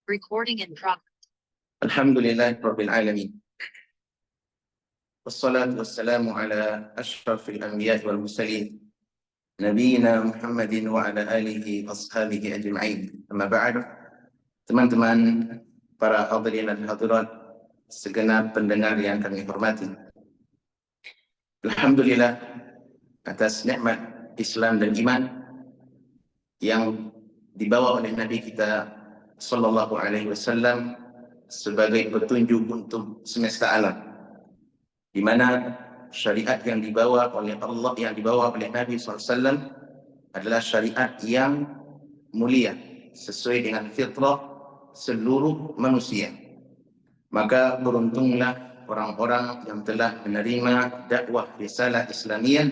Recording in progress. Alhamdulillah Rabbil Alamin. Wassalatu wassalamu ala ashrafil anbiya wal mursalin Nabiina Muhammadin wa ala alihi ashabihi ajma'in. Amma ba'd. Teman-teman para hadirin dan hadirat, segenap pendengar yang kami hormati. Alhamdulillah atas nikmat Islam dan iman yang dibawa oleh Nabi kita sallallahu alaihi wasallam sebagai petunjuk untuk semesta alam, di mana syariat yang dibawa oleh Allah, yang dibawa oleh Nabi SAW adalah syariat yang mulia sesuai dengan fitrah seluruh manusia. Maka beruntunglah orang-orang yang telah menerima dakwah risalah Islamiyah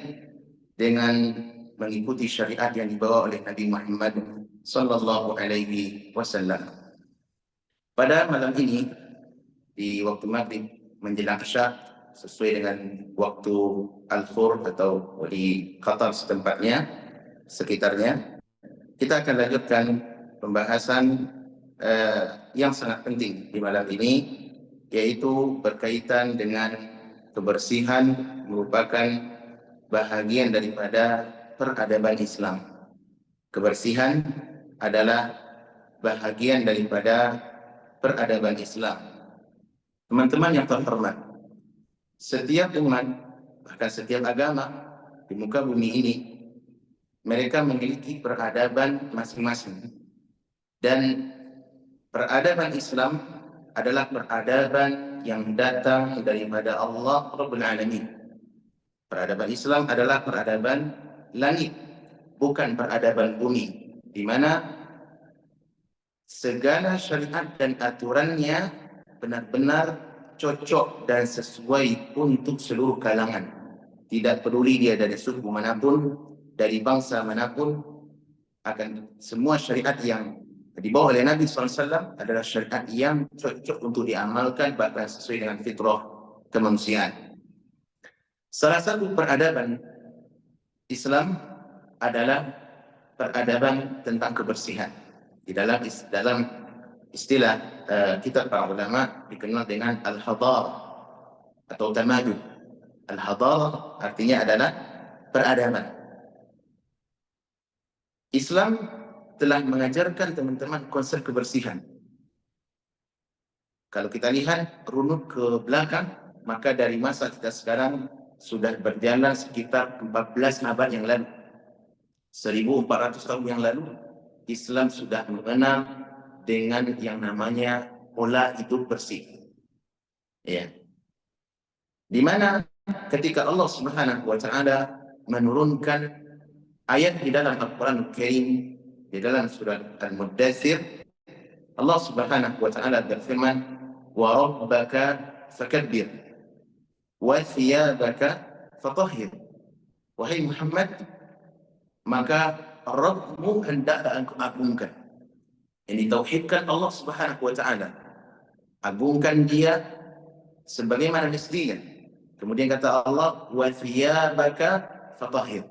dengan mengikuti syariat yang dibawa oleh Nabi Muhammad sallallahu alaihi wasallam. Pada malam ini di waktu maghrib menjelang isya sesuai dengan waktu Al-Fur atau di Qatar setempatnya sekitarnya, kita akan lanjutkan pembahasan yang sangat penting di malam ini, yaitu berkaitan dengan kebersihan merupakan bahagian daripada peradaban Islam. Kebersihan adalah bahagian daripada peradaban Islam. Teman-teman yang terhormat, setiap umat, bahkan setiap agama di muka bumi ini, mereka memiliki peradaban masing-masing. Dan peradaban Islam adalah peradaban yang datang daripada Allah Rabbul Alamin. Peradaban Islam adalah peradaban langit, bukan peradaban bumi, di mana segala syariat dan aturannya benar-benar cocok dan sesuai untuk seluruh kalangan. Tidak peduli dia dari suku manapun, dari bangsa manapun, akan semua syariat yang dibawa oleh Nabi SAW adalah syariat yang cocok untuk diamalkan, bahkan sesuai dengan fitrah kemanusiaan. Salah satu peradaban Islam adalah peradaban tentang kebersihan. Di dalam istilah kitab para ulama dikenal dengan al-hadar atau tamadun. Al-hadar artinya adalah peradaban. Islam telah mengajarkan teman-teman konsep kebersihan. Kalau kita lihat runut ke belakang, maka dari masa kita sekarang sudah berjalan sekitar 14 abad yang lalu. 1400 tahun yang lalu, Islam sudah mengenal dengan yang namanya pola hidup bersih. Ya. Di mana ketika Allah Subhanahu wa taala menurunkan ayat di dalam Al-Qur'an Al-Karim, di dalam surat Al-Muddatsir, Allah Subhanahu wa taala berfirman, "Wa rabbaka fakabbir wa thiyabaka fatahhir." Wahai Muhammad, maka Rabbmu hendaklah engkau agungkan. Yang ditauhidkan Allah Subhanahu wa taala. Agungkan dia sebagaimana mestinya. Kemudian kata Allah, "Wa thiyabaka fatahhir."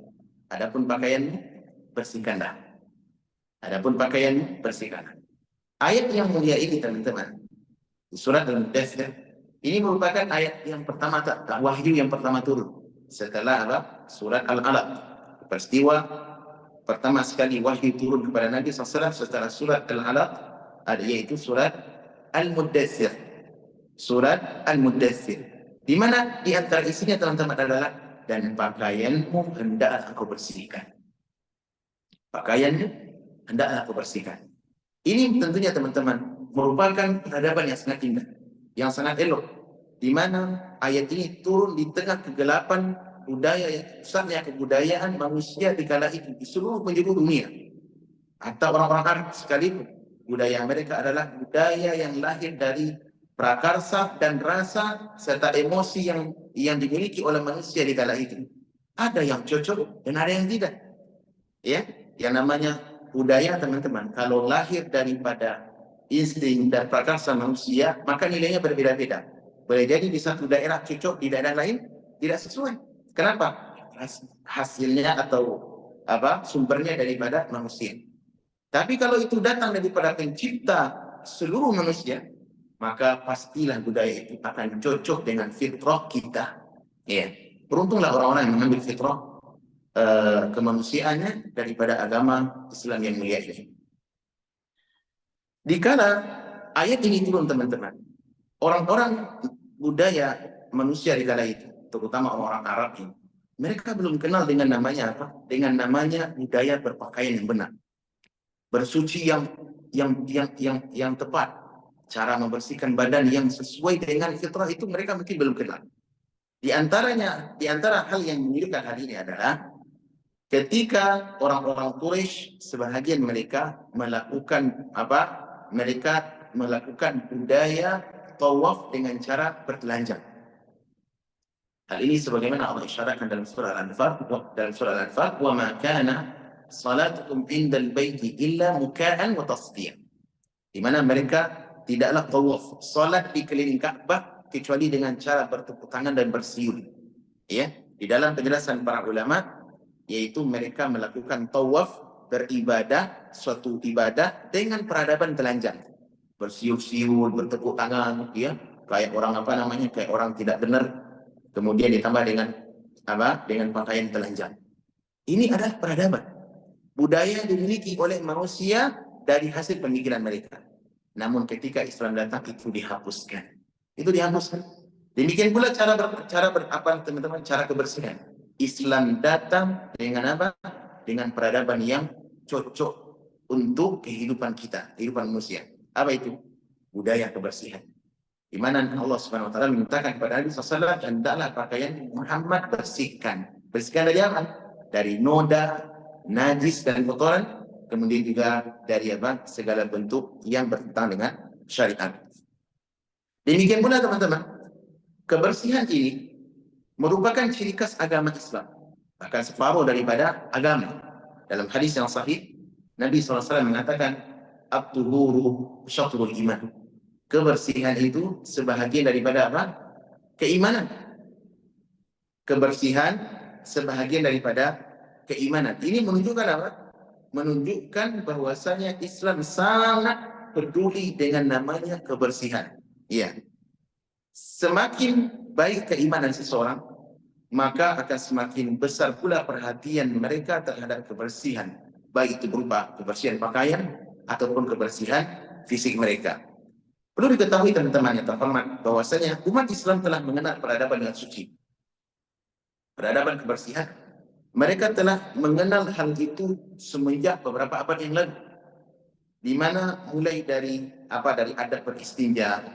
Adapun pakaianmu, bersihkanlah. Adapun pakaianmu, bersihkanlah. Ayat yang mulia ini teman-teman, di surat Al-Muddatsir, ini merupakan ayat yang pertama, wahyu yang pertama turun setelah surat Al-Alaq. Peristiwa pertama sekali wahyu turun kepada Nabi SAW setelah surat Al-Alaq, yaitu surat Al-Muddatsir. Surat Al-Muddatsir, di mana di antara isinya teman-teman adalah, dan pakaianmu hendaklah engkau bersihkan. Pakaianmu hendaklah engkau bersihkan. Ini tentunya teman-teman merupakan peradaban yang sangat indah, yang sangat elok, di mana ayat ini turun di tengah kegelapan budaya yang pusatnya kebudayaan manusia di kala itu di seluruh penjuru dunia, atau orang-orang Arab sekalipun. Budaya mereka adalah budaya yang lahir dari prakarsa dan rasa serta emosi yang dimiliki oleh manusia di kala itu. Ada yang cocok dan ada yang tidak. Ya, yang namanya budaya teman-teman, kalau lahir daripada insting dan prakarsa manusia, maka nilainya berbeda-beda. Boleh jadi di satu daerah cocok, di daerah lain tidak sesuai. Kenapa? Hasilnya atau sumbernya daripada manusia. Tapi kalau itu datang daripada pencipta seluruh manusia, maka pastilah budaya itu akan cocok dengan fitrah kita. Ya, beruntunglah orang-orang yang mengambil fitrah kemanusiaannya daripada agama Islam yang mulia ini. Dikala ayat ini turun, teman-teman, orang-orang budaya manusia di kala itu, terutama orang-orang Arab ini, mereka belum kenal dengan namanya apa? Dengan namanya budaya berpakaian yang benar, bersuci yang tepat, cara membersihkan badan yang sesuai dengan fitrah itu mereka mungkin belum kenal. Di antara hal yang menunjukkan hal ini adalah ketika orang-orang Quraisy sebahagian mereka melakukan apa? Mereka melakukan budaya tawaf dengan cara bertelanjang. Hal ini sebagaimana Allah isyaratkan dalam surah Al-Anfal, "Wa ma kana salatukum indal baiti illa muka'an wa tasdiyan." Di mana mereka tidaklah tawaf, salat di keliling Ka'bah kecuali dengan cara bertepuk tangan dan bersiul. Ya, di dalam penjelasan para ulama yaitu mereka melakukan tawaf, beribadah, suatu ibadah dengan peradaban telanjang, bersiul-siul, bertepuk tangan, ya, kayak orang kayak orang tidak benar, kemudian ditambah dengan dengan pakaian telanjang. Ini adalah peradaban, budaya yang dimiliki oleh manusia dari hasil pemikiran mereka. Namun ketika Islam datang itu dihapuskan. Demikian pula teman-teman, cara kebersihan. Islam datang dengan apa? Dengan peradaban yang cocok untuk kehidupan kita, kehidupan manusia. Apa itu? Budaya kebersihan. Di mana Allah Subhanahu wa taala memintakan kepada Nabi SAW, hendaklah pakaian Muhammad bersihkan. Bersihkan dari apa? Dari noda, najis dan kotoran, kemudian juga dari apa? Segala bentuk yang bertentangan dengan syariat. Demikian pula teman-teman, kebersihan ini merupakan ciri khas agama Islam, bahkan separuh daripada agama. Dalam hadis yang sahih, Nabi SAW mengatakan, "At-tuhuru syatrul iman." Kebersihan itu sebahagian daripada apa? Keimanan. Kebersihan sebahagian daripada keimanan. Ini menunjukkan apa? Menunjukkan bahwasanya Islam sangat peduli dengan namanya kebersihan. Iya. Semakin baik keimanan seseorang, maka akan semakin besar pula perhatian mereka terhadap kebersihan, baik itu berupa kebersihan pakaian ataupun kebersihan fisik mereka. Perlu diketahui teman-teman yang terhormat bahwasanya umat Islam telah mengenal peradaban dengan suci, peradaban kebersihan. Mereka telah mengenal hal itu semenjak beberapa abad yang lalu, di mana mulai dari adab beristinja,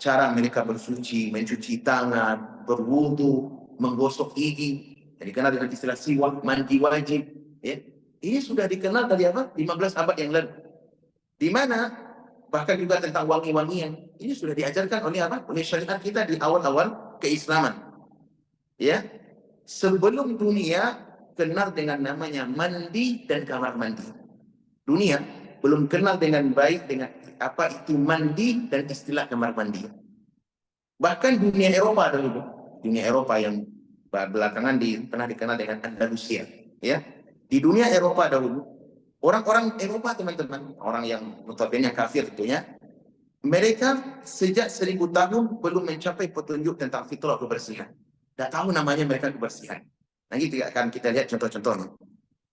cara mereka bersuci, mencuci tangan, berwudu, menggosok gigi, yang dikenal dengan istilah siwak, mandi wajib. Ya. Ini sudah dikenal dari 15 abad yang lalu. Di mana bahkan juga tentang wangi-wangian ini sudah diajarkan oleh syariat kita di awal-awal keislaman. Ya, sebelum dunia kenal dengan namanya mandi dan kamar mandi, dunia belum kenal dengan baik dengan apa itu mandi dan istilah kamar mandi. Bahkan dunia Eropa yang belakangan pernah dikenal dengan Andalusia, ya, di dunia Eropa dahulu, orang-orang Eropa teman-teman, orang yang notabene kafir tentunya, mereka sejak 1000 tahun belum mencapai petunjuk tentang fitrah kebersihan. Tidak tahu namanya mereka kebersihan. Nanti akan kita lihat contoh-contohnya.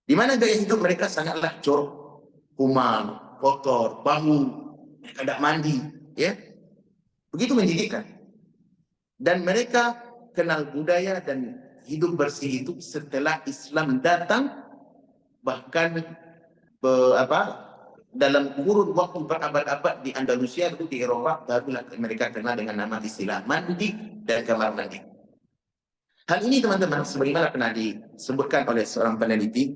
Di mana gaya hidup mereka sangatlah jorok, kumal, kotor, bau, mereka tidak mandi, ya, begitu menjijikkan. Dan mereka kenal budaya dan hidup bersih itu setelah Islam datang, bahkan dalam kurun waktu berabad-abad di Andalusia itu di Eropa, barulah mereka kenal dengan nama istilah mandi dan kamar mandi. Hal ini teman-teman sebagaimana pernah disebutkan oleh seorang peneliti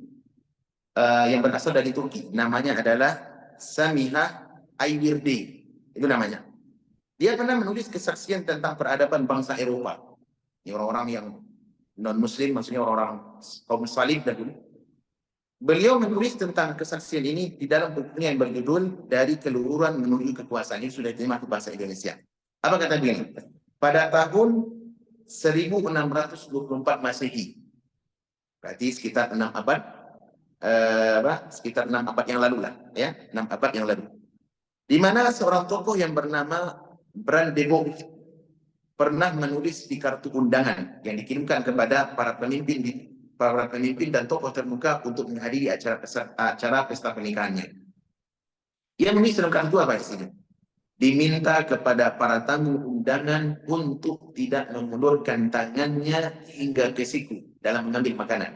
yang berasal dari Turki, namanya adalah Samiha Ayvirdi, itu namanya. Dia pernah menulis kesaksian tentang peradaban bangsa Eropa. Ini orang-orang yang non-Muslim, maksudnya orang-orang kaum salib dahulu. Beliau menulis tentang kesaksian ini di dalam bukunya yang berjudul Dari Keluhuran Menuju Kekuasaan. Ini sudah diterima ke bahasa Indonesia. Apa kata beliau? Pada tahun 1624 Masehi, berarti sekitar 6 abad sekitar 6 abad yang lalu lah, ya, 6 abad yang lalu. Di mana seorang tokoh yang bernama Brandebourg pernah menulis di kartu undangan yang dikirimkan kepada para pemimpin dan tokoh terbuka untuk menghadiri acara pesta pernikahannya. Ia menulis dalam kartu apa di sini? Diminta kepada para tamu undangan untuk tidak mengulurkan tangannya hingga ke siku dalam mengambil makanan.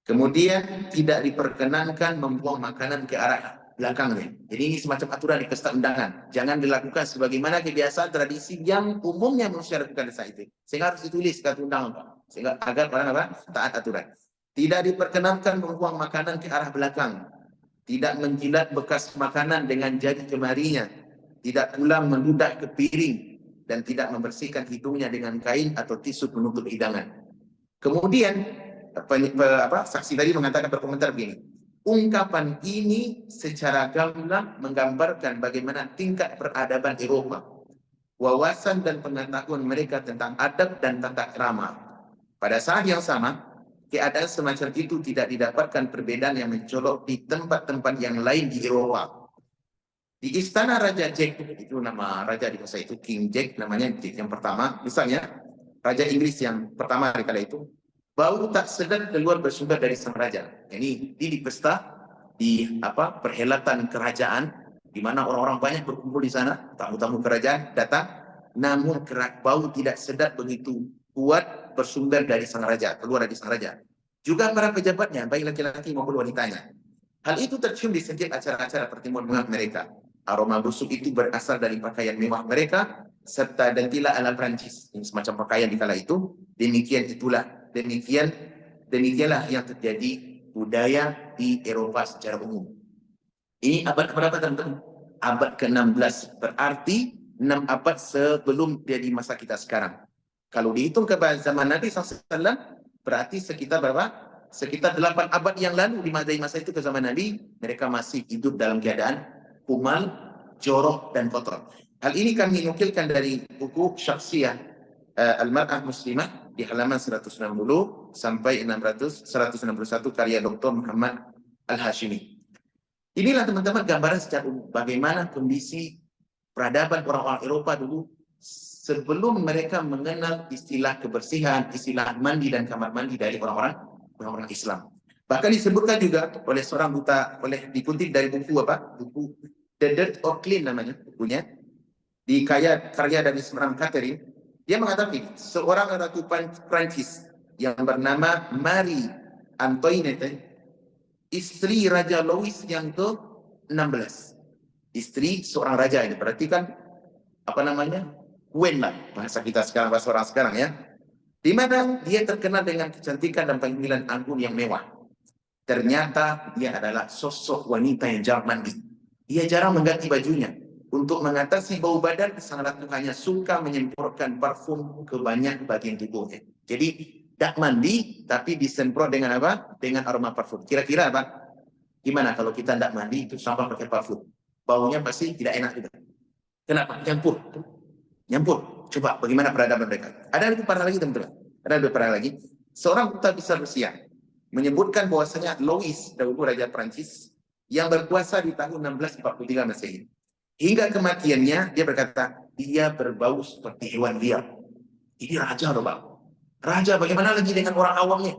Kemudian tidak diperkenankan membuang makanan ke arah belakangnya. Jadi ini semacam aturan di pesta undangan. Jangan dilakukan sebagaimana kebiasaan tradisi yang umumnya manusia lakukan di saat itu. Sehingga harus ditulis kartu undangan, sehingga agar orang taat aturan. Tidak diperkenankan membuang makanan ke arah belakang. Tidak menjilat bekas makanan dengan jari jemarinya, tidak pula meludah ke piring, dan tidak membersihkan hidungnya dengan kain atau tisu penutup hidangan. Kemudian saksi tadi mengatakan, berkomentar begini, ungkapan ini secara gamblang menggambarkan bagaimana tingkat peradaban Eropa, wawasan dan pengetahuan mereka tentang adab dan tata krama. Pada saat yang sama, keadaan semacam itu tidak didapatkan perbedaan yang mencolok di tempat-tempat yang lain di Eropa. Di istana Raja Jack, itu nama raja di masa itu, King Jack namanya, Jack yang pertama, misalnya Raja Inggris yang pertama di kala itu, bau tak sedap keluar bersumber dari sang raja. Ini di pesta, di perhelatan kerajaan, di mana orang-orang banyak berkumpul di sana, tamu-tamu kerajaan datang, namun bau tidak sedap begitu kuat bersumber dari sang raja, keluar dari sang raja. Juga para pejabatnya, baik laki-laki maupun wanitanya. Hal itu tercium di setiap acara-acara pertemuan mewah mereka. Aroma busuk itu berasal dari pakaian mewah mereka, serta dentilah ala Prancis, yang semacam pakaian di kala itu. Demikianlah yang terjadi budaya di Eropa secara umum. Ini abad keberapa, teman-teman? Abad ke-16, berarti 6 abad sebelum jadi masa kita sekarang. Kalau dihitung ke zaman Nabi SAW, berarti sekitar berapa? Sekitar 8 abad yang lalu dari masa itu ke zaman Nabi, mereka masih hidup dalam keadaan kumal, jorok, dan kotor. Hal ini kami nukilkan dari buku Syakhsiyah Al-Mar'ah Muslimah di halaman 160 sampai 161 karya Dr. Muhammad Al-Hashimi. Inilah teman-teman gambaran secara umum bagaimana kondisi peradaban orang-orang Eropa dulu sebelum mereka mengenal istilah kebersihan, istilah mandi dan kamar mandi dari orang-orang Islam. Bahkan disebutkan juga oleh seorang duta, dikutip dari buku buku The Dirt of Clean namanya bukunya, di karya dari seorang Catherine. Dia mengatakan seorang ratu Prancis yang bernama Marie Antoinette, istri Raja Louis yang ke-16. Istri seorang raja ini, berarti kan Queen lah, bahasa kita sekarang, bahasa orang sekarang ya. Di mana dia terkenal dengan kecantikan dan penampilan anggun yang mewah. Ternyata dia adalah sosok wanita yang jarang mandi. Dia jarang mengganti bajunya. Untuk mengatasi bau badan, sang ratu hanya suka menyemprotkan parfum ke banyak bagian tubuhnya. Jadi tidak mandi, tapi disemprot dengan apa? Dengan aroma parfum. Kira-kira apa? Gimana kalau kita tidak mandi, itu sampai pakai parfum? Baunya pasti tidak enak juga. Kenapa? Nyampur. Coba bagaimana peradaban mereka. Ada lebih parah lagi, teman-teman. Ada lebih parah lagi. Seorang duta besar Rusia menyebutkan bahwasanya Louis, dahulu Raja Prancis, yang berkuasa di tahun 1643 Masehi. Hingga kematiannya, dia berkata, dia berbau seperti hewan liar. Ini raja, loh, Pak. Raja, bagaimana lagi dengan orang awamnya?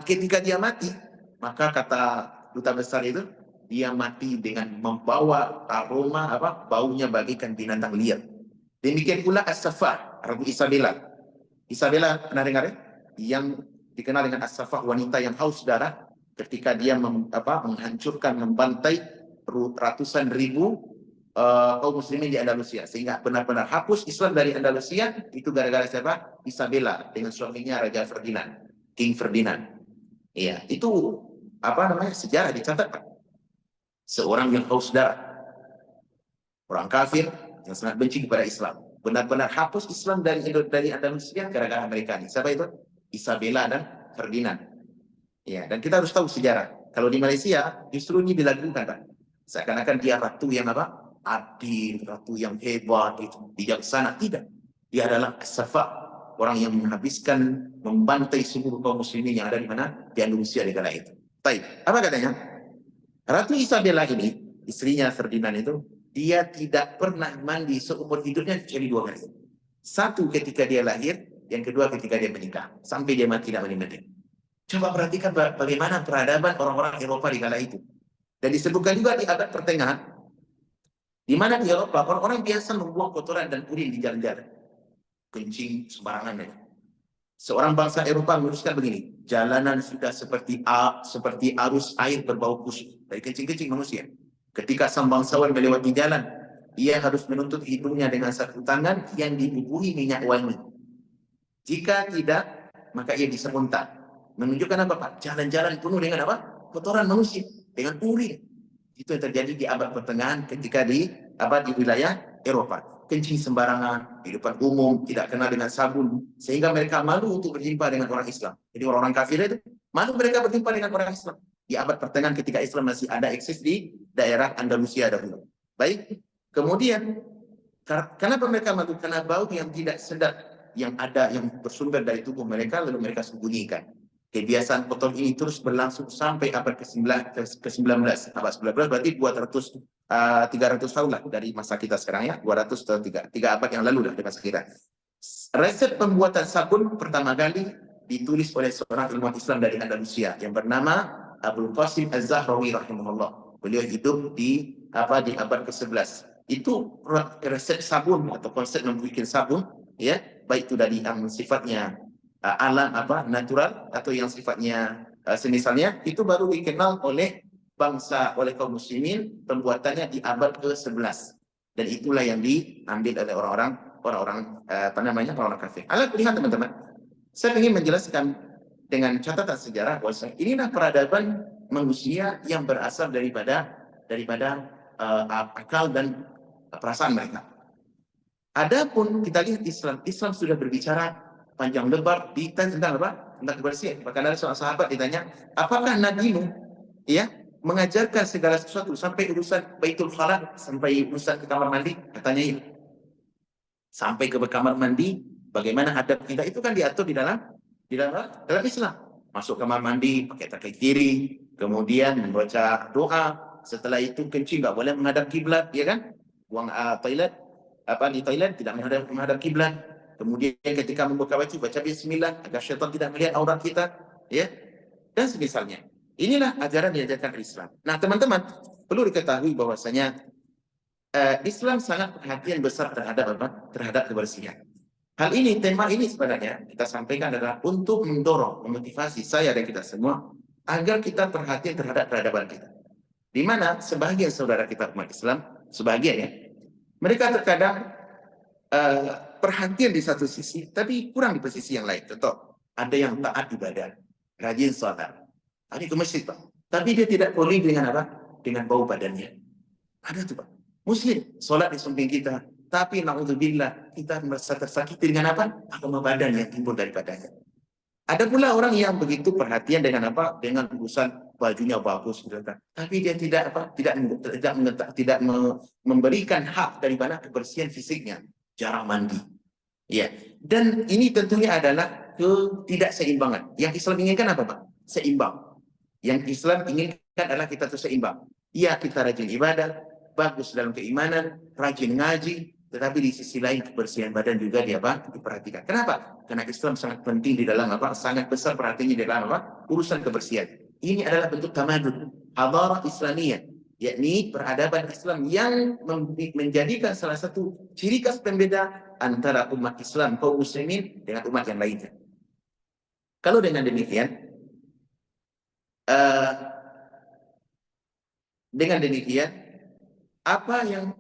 Ketika dia mati, maka kata duta besar itu, dia mati dengan membawa aroma baunya bagaikan binatang liar. Demikian pula As-Saffah, Ratu Isabella. Isabella pernah dengar ya? Yang dikenal dengan As-Saffah, wanita yang haus darah ketika dia menghancurkan, membantai ratusan ribu kaum muslimin di Andalusia, sehingga benar-benar hapus Islam dari Andalusia. Itu gara-gara siapa? Isabella dengan suaminya Raja Ferdinand, King Ferdinand. Iya, itu sejarah dicatat, Pak. Seorang yang haus darah, orang kafir yang sangat benci kepada Islam, benar-benar hapus Islam dari Andalusia gara-gara mereka ini. Siapa itu? Isabella dan Ferdinand. Ya, dan kita harus tahu sejarah. Kalau di Malaysia justru ini dilakukan, Pak. Seakan-akan dia ratu yang adil, ratu yang hebat, itu bijaksana. Tidak. Dia adalah As-Saffah, orang yang menghabiskan, membantai seluruh kaum muslimin yang ada di mana? Di Andalusia di kala itu. Baik, apa katanya? Ratu Isabella ini, istrinya Ferdinand itu, dia tidak pernah mandi seumur hidupnya kecuali 2 kali. Satu ketika dia lahir, yang kedua ketika dia menikah. Sampai dia mati tidak mandi. Coba perhatikan bagaimana peradaban orang-orang Eropa di kala itu. Dan disebutkan juga di abad pertengahan, di mana di Eropa orang-orang biasa membuang kotoran dan urin di jalan-jalan, kencing sembarangan. Seorang bangsa Eropa menuliskan begini, jalanan sudah seperti arus air berbau busuk dari kencing-kencing manusia. Ketika sang bangsawan melewati jalan, ia harus menutup hidungnya dengan satu tangan yang dibubuhi minyak wangi. Jika tidak, maka ia bisa muntah. Menunjukkan apa, Pak? Jalan-jalan penuh dengan apa? Kotoran manusia, dengan urin. Itu yang terjadi di abad pertengahan ketika di wilayah Eropa. Kencing sembarangan, kehidupan umum, tidak kenal dengan sabun, sehingga mereka malu untuk berjumpa dengan orang Islam. Jadi orang-orang kafir itu malu mereka berjumpa dengan orang Islam. Di abad pertengahan ketika Islam masih ada eksis di daerah Andalusia dahulu. Baik, kemudian kenapa mereka malu? Karena bau yang tidak sedap yang ada, yang bersumber dari tubuh mereka, lalu mereka sembunyikan. Kebiasaan kotor ini terus berlangsung sampai abad ke-19. Abad 19 berarti 300 tahun lah dari masa kita sekarang ya. 200 atau 3 abad yang lalu lah dari masa kita. Resep pembuatan sabun pertama kali ditulis oleh seorang ilmuwan Islam dari Andalusia yang bernama Abdul Qasim Az-Zahrawi rahimahullah. Beliau hidup di abad ke-11. Itu resep sabun atau konsep membuat sabun ya, baik itu dari yang sifatnya alam natural atau yang sifatnya semisalnya, itu baru dikenal oleh kaum muslimin pembuatannya di abad ke-11, dan itulah yang diambil oleh orang-orang kafir. Lihat teman-teman, saya ingin menjelaskan dengan catatan sejarah bahwa inilah peradaban manusia yang berasal daripada akal dan perasaan mereka. Adapun kita lihat Islam sudah berbicara panjang lebar tentang tentang kebersihan. Bahkan ada seorang sahabat ditanya, apakah Nabi ya mengajarkan segala sesuatu sampai urusan Baitul Khala, sampai urusan ke kamar mandi? Katanya iya. Sampai ke kamar mandi, bagaimana adab kita itu kan diatur di dalam Islam. Masuk kamar mandi pakai kaki kiri, kemudian membaca doa. Setelah itu kencing nggak boleh menghadap kiblat, ya kan? Buang di toilet tidak menghadap kiblat. Kemudian ketika membuka baju baca bismillah agar syaitan tidak melihat aurat kita, ya, dan semisalnya. Inilah ajaran yang diajarkan Islam. Nah, teman-teman, perlu diketahui bahwasanya Islam sangat perhatian besar terhadap kebersihan. Hal ini, tema ini sebenarnya kita sampaikan adalah untuk mendorong, memotivasi saya dan kita semua agar kita perhatian terhadap peradaban kita. Di mana sebagian saudara kita umat Islam, sebagian ya, mereka terkadang perhatian di satu sisi, tapi kurang di posisi yang lain. Contoh, ada yang taat ibadah, rajin sholat, tadi ke masjid Pak, tapi dia tidak peduli dengan dengan bau badannya. Ada tuh Pak, Muslim, sholat di samping kita, tapi naudzubillah kita merasa tersakiti dengan aroma badan yang timbul daripadanya. Ada pula orang yang begitu perhatian dengan dengan urusan bajunya bagus, tapi dia tidak memberikan hak daripada kebersihan fisiknya, jarang mandi. Ya, dan ini tentunya adalah ketidakseimbangan. Yang Islam inginkan apa, Pak? Seimbang. Yang Islam inginkan adalah kita tuh seimbang. Iya, kita rajin ibadah, bagus dalam keimanan, rajin ngaji, tetapi di sisi lain kebersihan badan juga diperhatikan. Kenapa? Karena Islam sangat penting di dalam sangat besar perhatiannya di dalam urusan kebersihan. Ini adalah bentuk tamadun, hadarah Islamiyah, yakni peradaban Islam yang menjadikan salah satu ciri khas pembeda antara umat Islam kaum muslimin dengan umat yang lainnya. Kalau dengan demikian, apa yang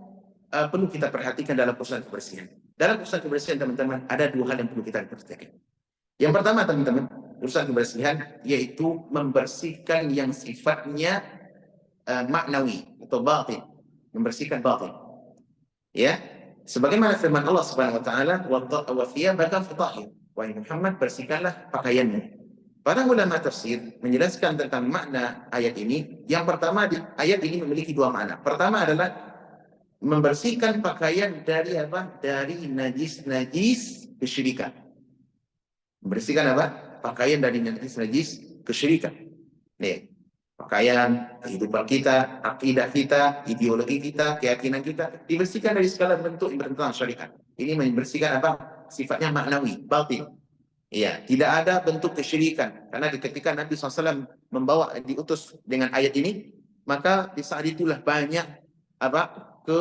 perlu kita perhatikan dalam urusan kebersihan? Dalam urusan kebersihan, teman-teman, ada dua hal yang perlu kita perhatikan. Yang pertama, teman-teman, urusan kebersihan yaitu membersihkan yang sifatnya maknawi atau batin, membersihkan batin. Ya, sebagaimana firman Allah Subhanahu wa taala, "Wa thiyabaka fatahhir." Wahai Muhammad, bersihkanlah pakaianmu. Para ulama tafsir menjelaskan tentang makna ayat ini. Yang pertama, ayat ini memiliki dua makna. Pertama adalah membersihkan pakaian dari Dari najis-najis kesyirikan. Membersihkan apa? Pakaian dari najis-najis kesyirikan. Nih, pakaian, kehidupan kita, akidah kita, ideologi kita, keyakinan kita dibersihkan dari segala bentuk yang bertentangan syariat. Ini membersihkan apa? Sifatnya maknawi, batin. Iya, tidak ada bentuk kesyirikan. Karena ketika Nabi SAW membawa diutus dengan ayat ini, maka di saat itulah banyak apa ke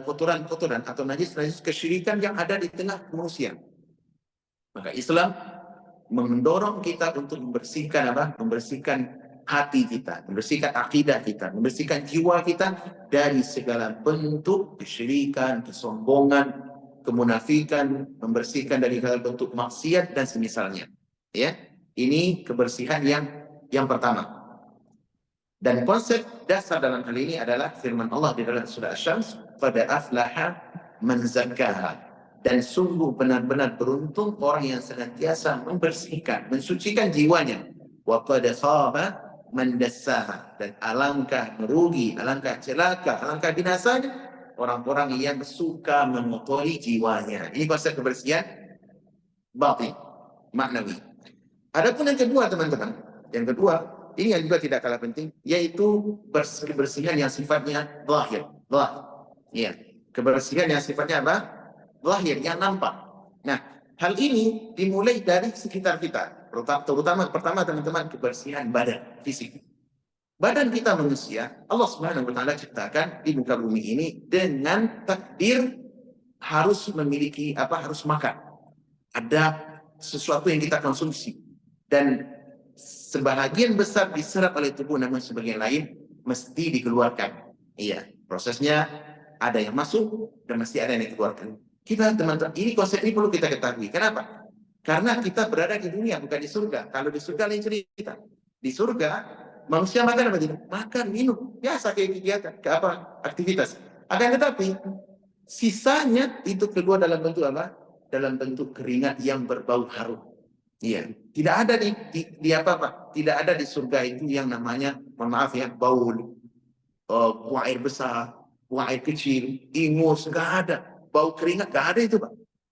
kotoran-kotoran atau najis-najis kesyirikan yang ada di tengah manusia. Maka Islam mendorong kita untuk membersihkan apa? Membersihkan hati kita, membersihkan akidah kita, membersihkan jiwa kita dari segala bentuk kesyirikan, kesombongan, kemunafikan, membersihkan dari segala bentuk maksiat dan semisalnya. Ya, ini kebersihan yang pertama. Dan konsep dasar dalam hal ini adalah firman Allah di dalam surah Asy-Syams, "Qad aflaha man zakkaha." Dan sungguh benar-benar beruntung orang yang senantiasa membersihkan, mensucikan jiwanya. Wa qad khaba man dassaha. Dan alangkah merugi, alangkah celaka, alangkah binasanya orang-orang yang suka mengotori jiwanya. Ini konsep kebersihan batin, maknawi. Adapun yang kedua, teman-teman, yang kedua, ini yang juga tidak kalah penting, yaitu kebersihan yang sifatnya zahir. Ya, kebersihan yang sifatnya apa? Zahir, yang nampak. Nah, hal ini dimulai dari sekitar kita. Terutama pertama, teman-teman, kebersihan badan, fisik. Badan kita manusia, Allah Subhanahu wa taala ciptakan di muka bumi ini dengan takdir harus memiliki apa? Harus makan. Ada sesuatu yang kita konsumsi. Dan sebahagian besar diserap oleh tubuh, namun sebagian lain mesti dikeluarkan. Iya, prosesnya ada yang masuk dan mesti ada yang dikeluarkan. Kita, teman-teman, ini konsep ini perlu kita ketahui. Kenapa? Karena kita berada di dunia, bukan di surga. Kalau di surga lain cerita. Di surga manusia makan apa? Makan, minum, biasa kayak kegiatan, ke apa? Aktivitas. Akan tetapi sisanya itu keluar dalam bentuk apa? Dalam bentuk keringat yang berbau harum. Iya, tidak ada di apa-apa, tidak ada di surga itu yang namanya, mohon maaf ya, bau buang air besar, buang air kecil, ingus, nggak ada. Bau keringat, nggak ada itu, Pak.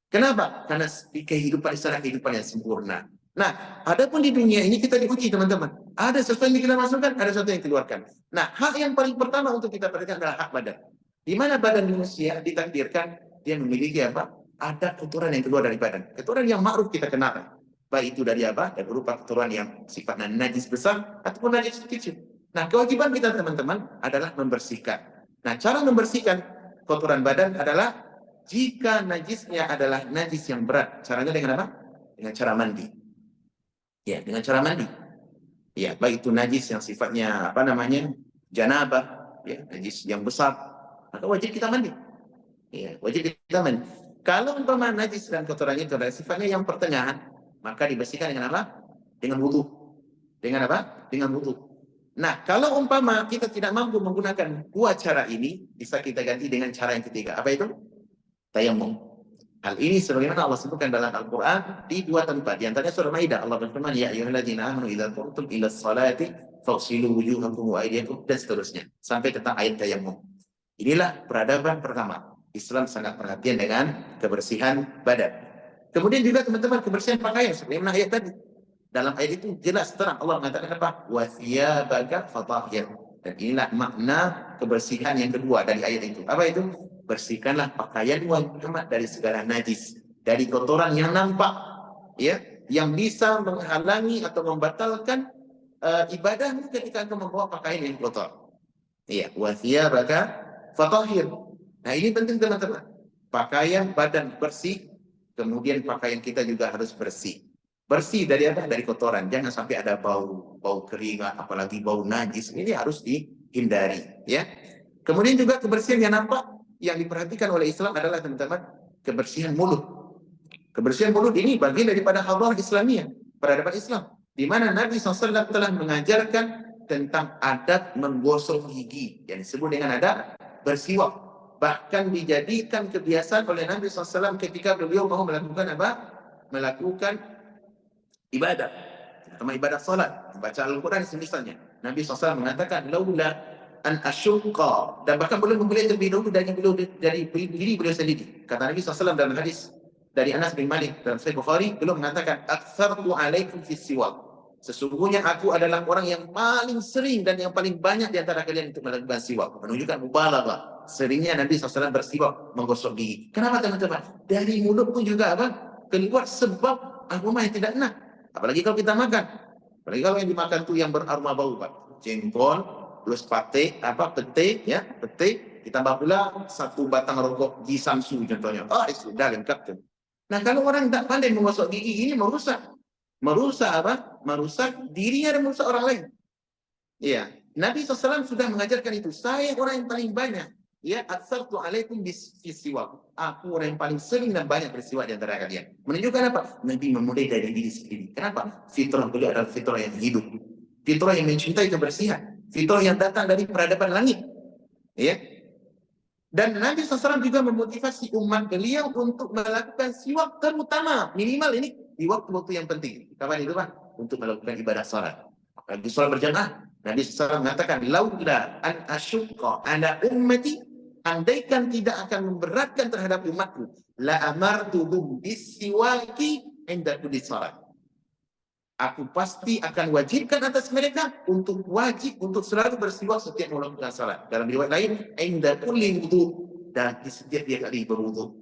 Kenapa? Karena di kehidupan di sana kehidupan yang sempurna. Nah, adapun di dunia ini kita diuji, teman-teman. Ada sesuatu yang kita masukkan, ada sesuatu yang dikeluarkan. Nah, hak yang paling pertama untuk kita perhatikan adalah hak badan. Di mana badan manusia ditakdirkan dia memiliki apa? Ada kotoran yang keluar dari badan. Kotoran yang ma'ruf kita kenal. Baik itu dari apa? Dari berupa kotoran yang sifatnya najis besar ataupun najis kecil. Nah, kewajiban kita, teman-teman, adalah membersihkan. Nah, cara membersihkan kotoran badan adalah jika najisnya adalah najis yang berat. Caranya dengan apa? Dengan cara mandi. Ya, dengan cara mandi. Ya, baik itu najis yang sifatnya apa namanya? Janabah, ya, najis yang besar, maka wajib kita mandi. Ya, wajib kita mandi. Kalau umpama najis dan kotoran itu adalah sifatnya yang pertengahan, maka dibersihkan dengan apa? Dengan wudu. Dengan apa? Dengan wudu. Nah, kalau umpama kita tidak mampu menggunakan dua cara ini, bisa kita ganti dengan cara yang ketiga. Apa itu? Tayammum. Hal ini sebagaimana Allah sebutkan dalam Al-Quran di dua tempat. Di antaranya surah Maidah, Allah berfirman, "Ya ayyuhalladzina amanu idza qumtum ila sholati faghsilu wujuhakum wa aydiyakum," dan seterusnya sampai tentang ayat tayammum. Inilah peradaban pertama. Islam sangat perhatian dengan kebersihan badan. Kemudian juga, teman-teman, kebersihan pakaian sebagaimana ayat tadi. Dalam ayat itu jelas terang Allah mengatakan apa? "Wa thiyabaka fatahhir." Dan inilah makna kebersihan yang kedua dari ayat itu. Apa itu? Bersihkanlah pakaian Muhammad dari segala najis, dari kotoran yang nampak, ya, yang bisa menghalangi atau membatalkan ibadahmu ketika engkau membawa pakaian yang kotor. Iya, wa thiyabaka fatahhir. Nah, ini penting, teman-teman. Pakaian badan bersih, kemudian pakaian kita juga harus bersih. Bersih dari apa? Dari kotoran. Jangan sampai ada bau keringat, apalagi bau najis. Ini harus dihindari, ya. Kemudian juga kebersihan yang nampak yang diperhatikan oleh Islam adalah, teman-teman, kebersihan mulut. Kebersihan mulut ini bagian daripada hadrah Islamiyah, peradaban Islam, di mana Nabi SAW telah mengajarkan tentang adab menggosok gigi yang disebut dengan adab bersiwak. Bahkan dijadikan kebiasaan oleh Nabi SAW ketika beliau mau melakukan apa? Melakukan ibadah, terutama ibadah salat, membaca Al-Quran misalnya. Nabi SAW mengatakan, "Laula an asyukka," dan bahkan belum memulai terlebih dahulu dari diri beliau sendiri. Kata Nabi SAW dalam hadis dari Anas bin Malik dalam Sahih Bukhari, beliau mengatakan, "Aktsartu 'alaikum fis siwak." Sesungguhnya aku adalah orang yang paling sering dan yang paling banyak di antara kalian untuk melakukan siwak. Menunjukkan mubalaghah. Seringnya Nabi SAW bersiwak, menggosok gigi. Kenapa teman-teman? Dari mulut pun juga apa? Keluar sebab aroma yang tidak enak. Apalagi kalau kita makan. Apalagi kalau yang dimakan tuh yang beraroma bau, Pak. Jengkol, plus pete, ya, pete, ditambah pula satu batang rokok Jisamsu contohnya. Sudah lengkap tuh. Nah, kalau orang tak pandai menggosok gigi ini merusak apa? Merusak dirinya dan merusak orang lain. Iya, Nabi SAW sudah mengajarkan itu. Saya orang yang paling banyak. Ya, atsartu alaikum bisiwak. Aku orang yang paling sering dan banyak bersiwak di antara kalian. Menunjukkan apa? Nabi memulai dari diri sendiri. Kenapa? Fitrah beliau adalah fitrah yang hidup. Fitrah yang mencintai kebersihan. Fitrah yang datang dari peradaban langit. Ya. Dan Nabi SAW juga memotivasi umat beliau untuk melakukan siwak terutama. Minimal ini di waktu-waktu yang penting. Kapan itu, Pak? Untuk melakukan ibadah salat. Apalagi salat berjamaah. Nabi SAW mengatakan, "Laula an asyukka ala ummati," andaikan tidak akan memberatkan terhadap umatku, la amartuhum bisiwaki inda kulli salat. Aku pasti akan wajibkan atas mereka untuk selalu bersiwak setiap melakukan salat. Dalam riwayat lain, inda kulli wudu, dan di setiap dia kali berwudu.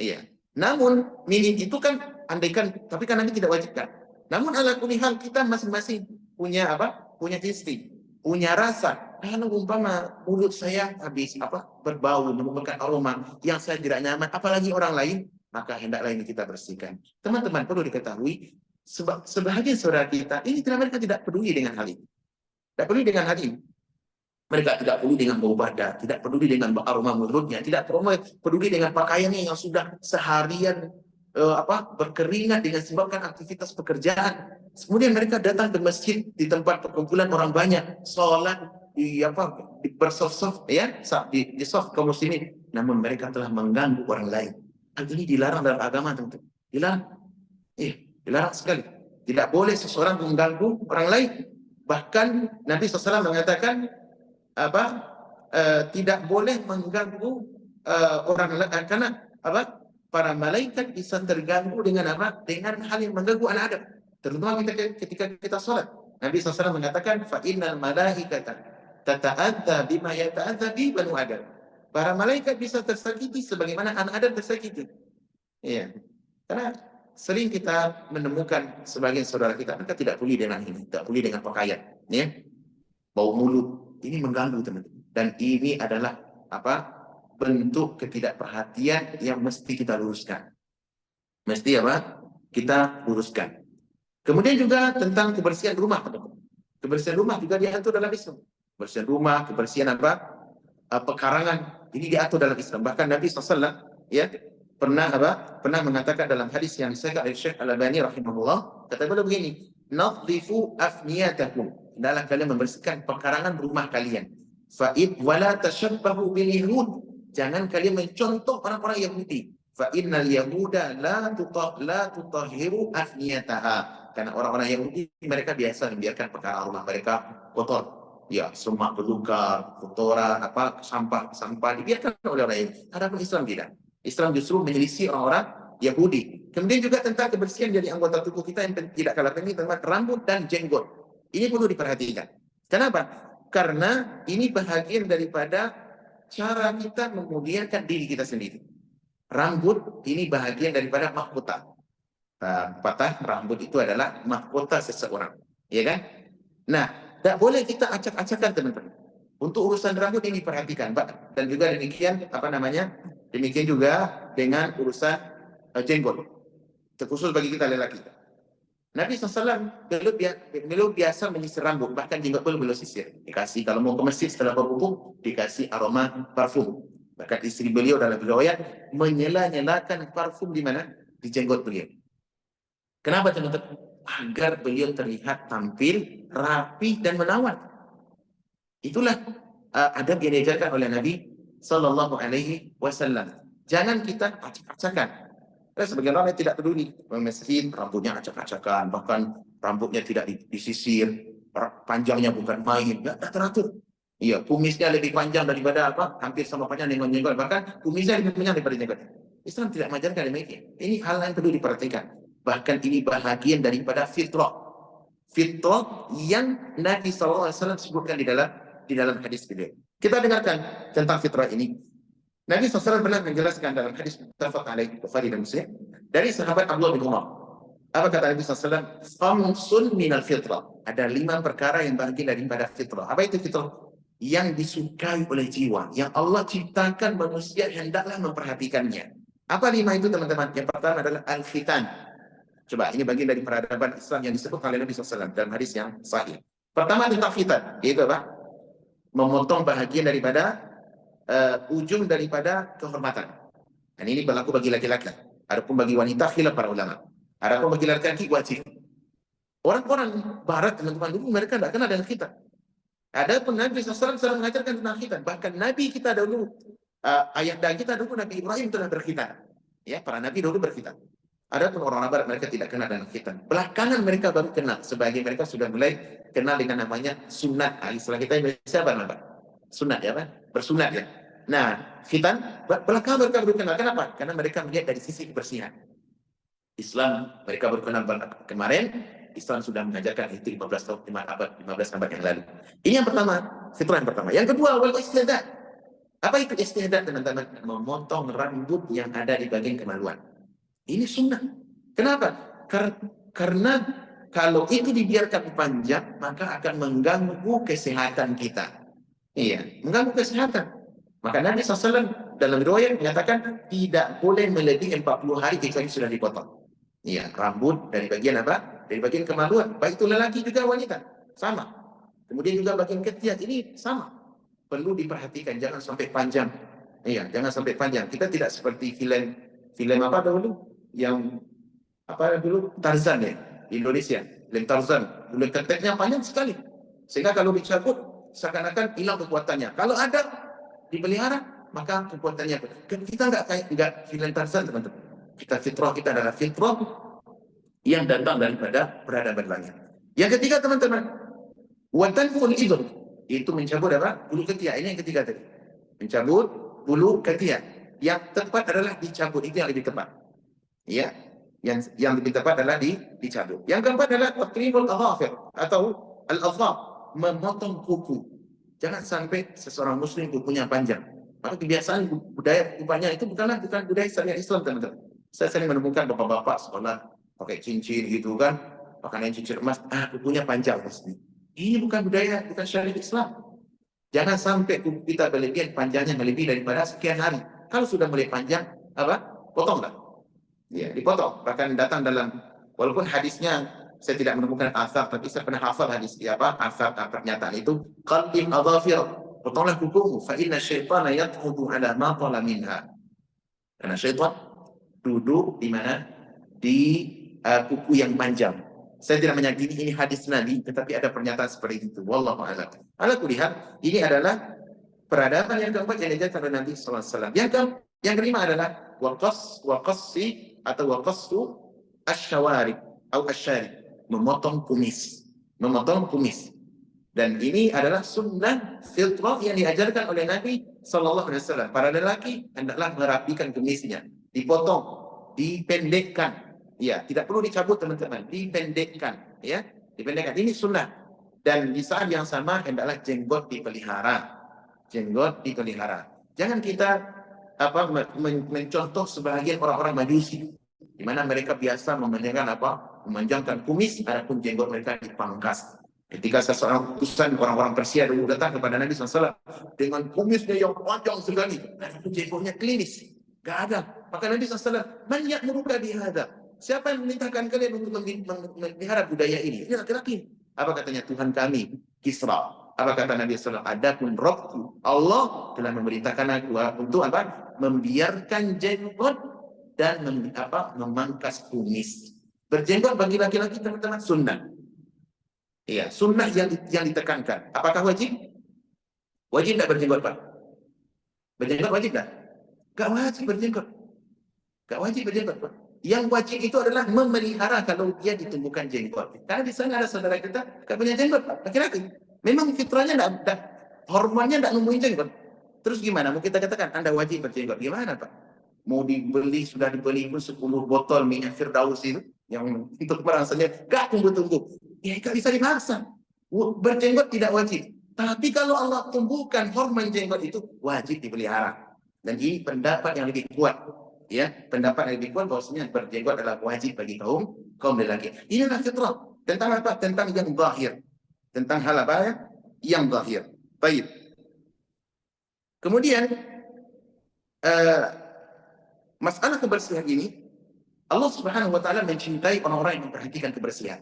Iya. Namun minim itu kan andaikan, tapi kan Nabi tidak wajibkan. Namun ala kulli hal kita masing-masing punya apa? Punya insting, punya rasa. Kalau umpama mulut saya habis berbau, mengeluarkan aroma yang saya tidak nyaman, apalagi orang lain, maka hendaklah ini kita bersihkan. Teman-teman perlu diketahui, sebahagian saudara kita ini mereka tidak peduli dengan hal ini. Tidak peduli dengan hal ini. Mereka tidak peduli dengan bau badan, tidak peduli dengan aroma mulutnya, tidak peduli dengan pakaiannya yang sudah seharian berkeringat dengan sebabkan aktivitas pekerjaan. Kemudian mereka datang ke masjid di tempat perkumpulan orang banyak, sholat di bersaf-saf ya, di saf kaum muslimin, namun mereka telah mengganggu orang lain. Hal ini dilarang dalam agama, tentu. Dilarang. Dilarang sekali. Tidak boleh seseorang mengganggu orang lain. Bahkan Nabi SAW mengatakan tidak boleh mengganggu orang lain, karena para malaikat bisa terganggu dengan dengan hal yang mengganggu anak Adam. Terutama ketika kita sholat. Nabi SAW mengatakan, fa innal malaikata tata'adza bima yata'adza bi banu Adam. Para malaikat bisa tersakiti sebagaimana anak Adam tersakiti. Iya. Karena sering kita menemukan sebagian saudara kita, mereka tidak peduli dengan ini, tidak peduli dengan pakaian, ya, bau mulut, ini mengganggu teman-teman. Dan ini adalah bentuk ketidakperhatian yang mesti kita luruskan. Mesti kita luruskan. Kemudian juga tentang kebersihan rumah, teman-teman. Kebersihan rumah juga diatur dalam Islam. Kebersihan rumah, kebersihan pekarangan, ini diatur dalam Islam. Bahkan Nabi SAW ya pernah mengatakan dalam hadis yang disahihkan oleh Syekh Al-Albani rahimahullah, kata beliau begini, "Nadhifu afniyatakum." Hendaklah kalian membersihkan pekarangan rumah kalian. Fa'id wala tashabbahu bil yahud. Jangan kalian mencontoh orang-orang Yahudi. Fa innal yahuda la tutahhiru afniyataha. Karena orang-orang Yahudi mereka biasa membiarkan pekarangan rumah mereka kotor. Ya, semak belukar, kotoran, sampah dibiarkan oleh orang Yahudi. Adapun Islam tidak. Islam justru menyelisih orang-orang Yahudi. Kemudian juga tentang kebersihan dari anggota tubuh kita yang tidak kalah penting, tentang rambut dan jenggot. Ini perlu diperhatikan. Kenapa? Karena ini bahagian daripada cara kita memuliakan diri kita sendiri. Rambut ini bahagian daripada mahkota. Patah rambut itu adalah mahkota seseorang, ya kan? Nah, tidak boleh kita acak-acakan, teman-teman. Untuk urusan rambut ini diperhatikan, Pak. Dan juga demikian demikian juga dengan urusan jenggot. Terkhusus bagi kita lelaki. Nabi SAW beliau biasa menyisir rambut, bahkan jenggot pun beliau sisir. Dikasih, kalau mau ke masjid setelah berwudu, dikasih aroma parfum. Bahkan istri beliau dalam riwayat menyela-nyalakan parfum di mana? Di jenggot beliau. Kenapa, teman-teman? Agar beliau terlihat tampil rapi dan menawan. Itulah adab yang diajarkan oleh Nabi Sallallahu Alaihi Wasallam. Jangan kita acak-acakan. Sebagian orang yang tidak peduli, masjid rambutnya acak-acakan, bahkan rambutnya tidak disisir, panjangnya bukan main, tidak teratur. Iya, kumisnya lebih panjang daripada hampir sama panjang dengan jenggot, bahkan kumisnya lebih panjang daripada jenggot. Islam tidak mengajarkan demikian. Ini hal yang perlu diperhatikan. Bahkan ini bahagian daripada fitrah. Fitrah yang Nabi SAW sebutkan di dalam hadis beliau. Kita dengarkan tentang fitrah ini. Nabi SAW pernah menjelaskan dalam hadis muttafaq alaih Bukhari dan Muslim dari sahabat Abdullah bin Umar. Apa kata Nabi SAW? Khamsun minal fitrah. Ada 5 perkara yang bahagian daripada fitrah. Apa itu fitrah? Yang disukai oleh jiwa, yang Allah ciptakan manusia hendaklah memperhatikannya. Apa 5 itu teman-teman? Yang pertama adalah al-khitan. Coba, ini bagian dari peradaban Islam yang disebut oleh Nabi SAW dalam hadis yang sahih. Pertama tentang khitan, yaitu apa? Memotong bahagian daripada ujung daripada kehormatan. Dan ini berlaku bagi laki-laki. Adapun bagi wanita khilaf para ulama. Adapun bagi laki-laki wajib. Orang-orang barat teman-teman dulu mereka tidak kenal dengan khitan. Adapun Nabi SAW selalu mengajarkan tentang khitan. Bahkan Nabi kita dahulu, ayahanda kita dulu Nabi Ibrahim telah berkhitan. Ya, para Nabi dulu berkhitan. Adapun orang barat mereka tidak kenal dengan khitan. Belakangan mereka baru kenal. Sebagai mereka sudah mulai kenal dengan namanya sunat. Istilah kita Indonesia apa? Sunat ya, Pak? Bersunat ya. Nah, khitan belakangan mereka baru kenal. Kenapa? Karena mereka melihat dari sisi kebersihan. Islam mereka baru kenal kemarin. Islam sudah mengajarkan itu 15 abad yang lalu. Ini yang pertama, fitrah yang pertama. Yang kedua, wal istihdad. Apa itu istihdad, teman-teman? Memotong rambut yang ada di bagian kemaluan. Ini sunnah. Kenapa? Karena kalau itu dibiarkan panjang, maka akan mengganggu kesehatan kita. Iya, mengganggu kesehatan. Maka Nabi SAW dalam riwayat menyatakan tidak boleh melebihi 40 hari kecuali sudah dipotong. Iya, rambut dari bagian apa? Dari bagian kemaluan. Baik itu lelaki juga wanita. Sama. Kemudian juga bagian ketiak ini sama. Perlu diperhatikan, jangan sampai panjang. Iya, jangan sampai panjang. Kita tidak seperti film apa dahulu? Yang apa dulu? Tarzan ya, di Indonesia. Film Tarzan. Dulu keteknya panjang sekali. Sehingga kalau dicabut, seakan-akan hilang kekuatannya. Kalau ada dipelihara, maka kekuatannya. Kita nggak film Tarzan, teman-teman. Kita fitrah kita adalah fitrah yang datang daripada peradaban langit. Yang ketiga, teman-teman, watanful idhur, itu mencabut apa? Bulu ketiak. Ini yang ketiga tadi. Mencabut bulu ketiak. Yang tepat adalah dicabut, itu yang lebih tepat. Ya, yang lebih tepat adalah dicabut. Yang keempat adalah taqrimul adhafir atau al-adhaf, memotong kuku. Jangan sampai seseorang muslim kukunya panjang. Maka kebiasaan budaya kupanya itu bukan budaya syariat Islam, teman-teman. Saya sering menemukan bapak-bapak sekolah pakai cincin gitu kan, pakaian cincin emas, kukunya panjang pasti. Ini bukan budaya, bukan syariat Islam. Jangan sampai kuku kita berlebihan, panjangnya melebihi daripada sekian hari. Kalau sudah mulai panjang, apa? Potonglah. Ya, dipotong. Bahkan datang dalam, walaupun hadisnya saya tidak menemukan asar, tapi saya pernah hafal hadis asar pernyataan itu, qalbim adhafir, potonglah kukumu, fa inna syaitana yathudu ala ma tala minha. Karena syaitan duduk di mana? Di kuku yang panjang. Saya tidak menyakini ini hadis Nabi, tetapi ada pernyataan seperti itu. Wallahu a'lam. Ala kulihat, ini adalah peradaban yang keempat yang diajarkan oleh Nabi SAW. Yang kelima adalah waqassi atau waqassu asyawari atau asyari, memotong kumis. Memotong kumis. Dan ini adalah sunnah fitrah yang diajarkan oleh Nabi SAW. Para lelaki hendaklah merapikan kumisnya, dipotong, dipendekkan. Ya, tidak perlu dicabut, teman-teman, dipendekkan. Ya, dipendekkan. Ini sunnah. Dan di saat yang sama hendaklah jenggot dipelihara. Jenggot dipelihara. Jangan kita mencontoh sebagian orang-orang Majusi, di mana mereka biasa memanjangkan kumis, adapun jenggot mereka dipangkas. Ketika seseorang utusan orang-orang Persia dulu datang kepada Nabi SAW dengan kumisnya yang panjang sekali, adapun jenggotnya klinis, gak ada. Maka Nabi SAW, man ya'muruka bihadza? Siapa yang memerintahkan kalian untuk memelihara budaya ini? Ini laki-laki. Apa katanya? Tuhan kami, Kisra. Apa kata Nabi SAW? Adapun Rabbku, Allah telah memerintahkan aku untuk membiarkan jenggot dan memangkas kumis. Berjenggot bagi laki-laki, teman-teman, sunnah. Iya, sunnah yang ditekankan. Apakah wajib? Wajib tidak berjenggot, Pak? Berjenggot wajib tidak? Gak wajib berjenggot. Gak wajib berjenggot, Pak. Yang wajib itu adalah memelihara kalau dia ditumbuhkan jenggot. Karena di sana ada saudara kita gak punya jenggot, Pak, laki-laki. Memang fitrahnya hormonnya tidak nemuin jenggot. Terus gimana? Mau kita katakan Anda wajib berjenggot? Gimana, Pak? mau dibeli, sudah dibeli pun 10 botol minyak Firdaus itu yang untuk merangsanya, gak tunggu-tunggu. Ya gak bisa dipaksa. Berjenggot tidak wajib. Tapi kalau Allah tumbuhkan hormon jenggot itu wajib dipelihara. Dan ini pendapat yang lebih kuat. Ya, pendapat yang lebih kuat bahwasanya berjenggot adalah wajib bagi kaum lelaki. Inilah fitrah. Tentang apa? Tentang yang zahir. Tentang hal apa ya? Yang zahir. Baik. Kemudian masalah kebersihan ini, Allah Subhanahu wa taala mencintai orang-orang yang memperhatikan kebersihan.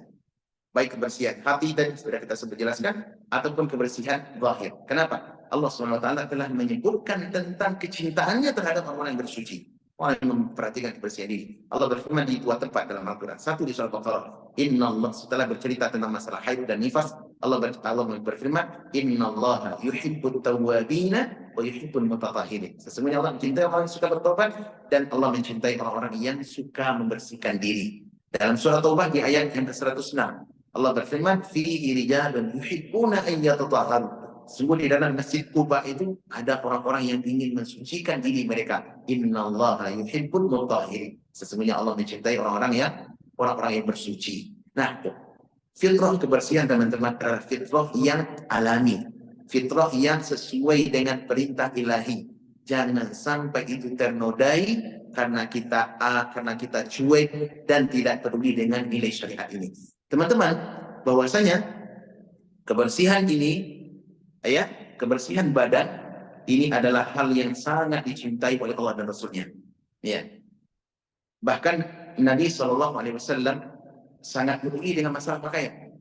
Baik kebersihan hati tadi sudah kita sebut jelaskan, ataupun kebersihan zahir. Kenapa? Allah Subhanahu wa taala telah menyebutkan tentang kecintaannya terhadap orang yang bersuci, orang yang memperhatikan kebersihan diri. Allah berfirman di dua tempat dalam Al-Quran. Satu di surah Al-Baqarah. Inna Allah, setelah bercerita tentang masalah haid dan nifas, Allah berfirman, Inna Allah yuhibbut tawwabina wa yuhibbul mutatahhirin. Sesungguhnya Allah mencintai orang yang suka bertobat, dan Allah mencintai orang-orang yang suka membersihkan diri. Dalam surah Taubah di ayat yang ke-106, Allah berfirman, fihi rijalun yuhibbuna an yatatahharu. Sungguh di dalam Masjid Quba itu ada orang-orang yang ingin mensucikan diri mereka. Innallaha yuhibbul mutahhirin. Sesungguhnya Allah mencintai orang-orang yang bersuci. Nah, fitrah kebersihan teman-teman adalah fitrah yang alami, fitrah yang sesuai dengan perintah ilahi. Jangan sampai itu ternodai karena kita cuek dan tidak peduli dengan nilai syariat ini. Teman-teman, bahwasanya kebersihan ini, ya, kebersihan badan ini adalah hal yang sangat dicintai oleh Allah dan Rasulnya. Ya. Bahkan Nabi SAW sangat peduli dengan masalah pakaian.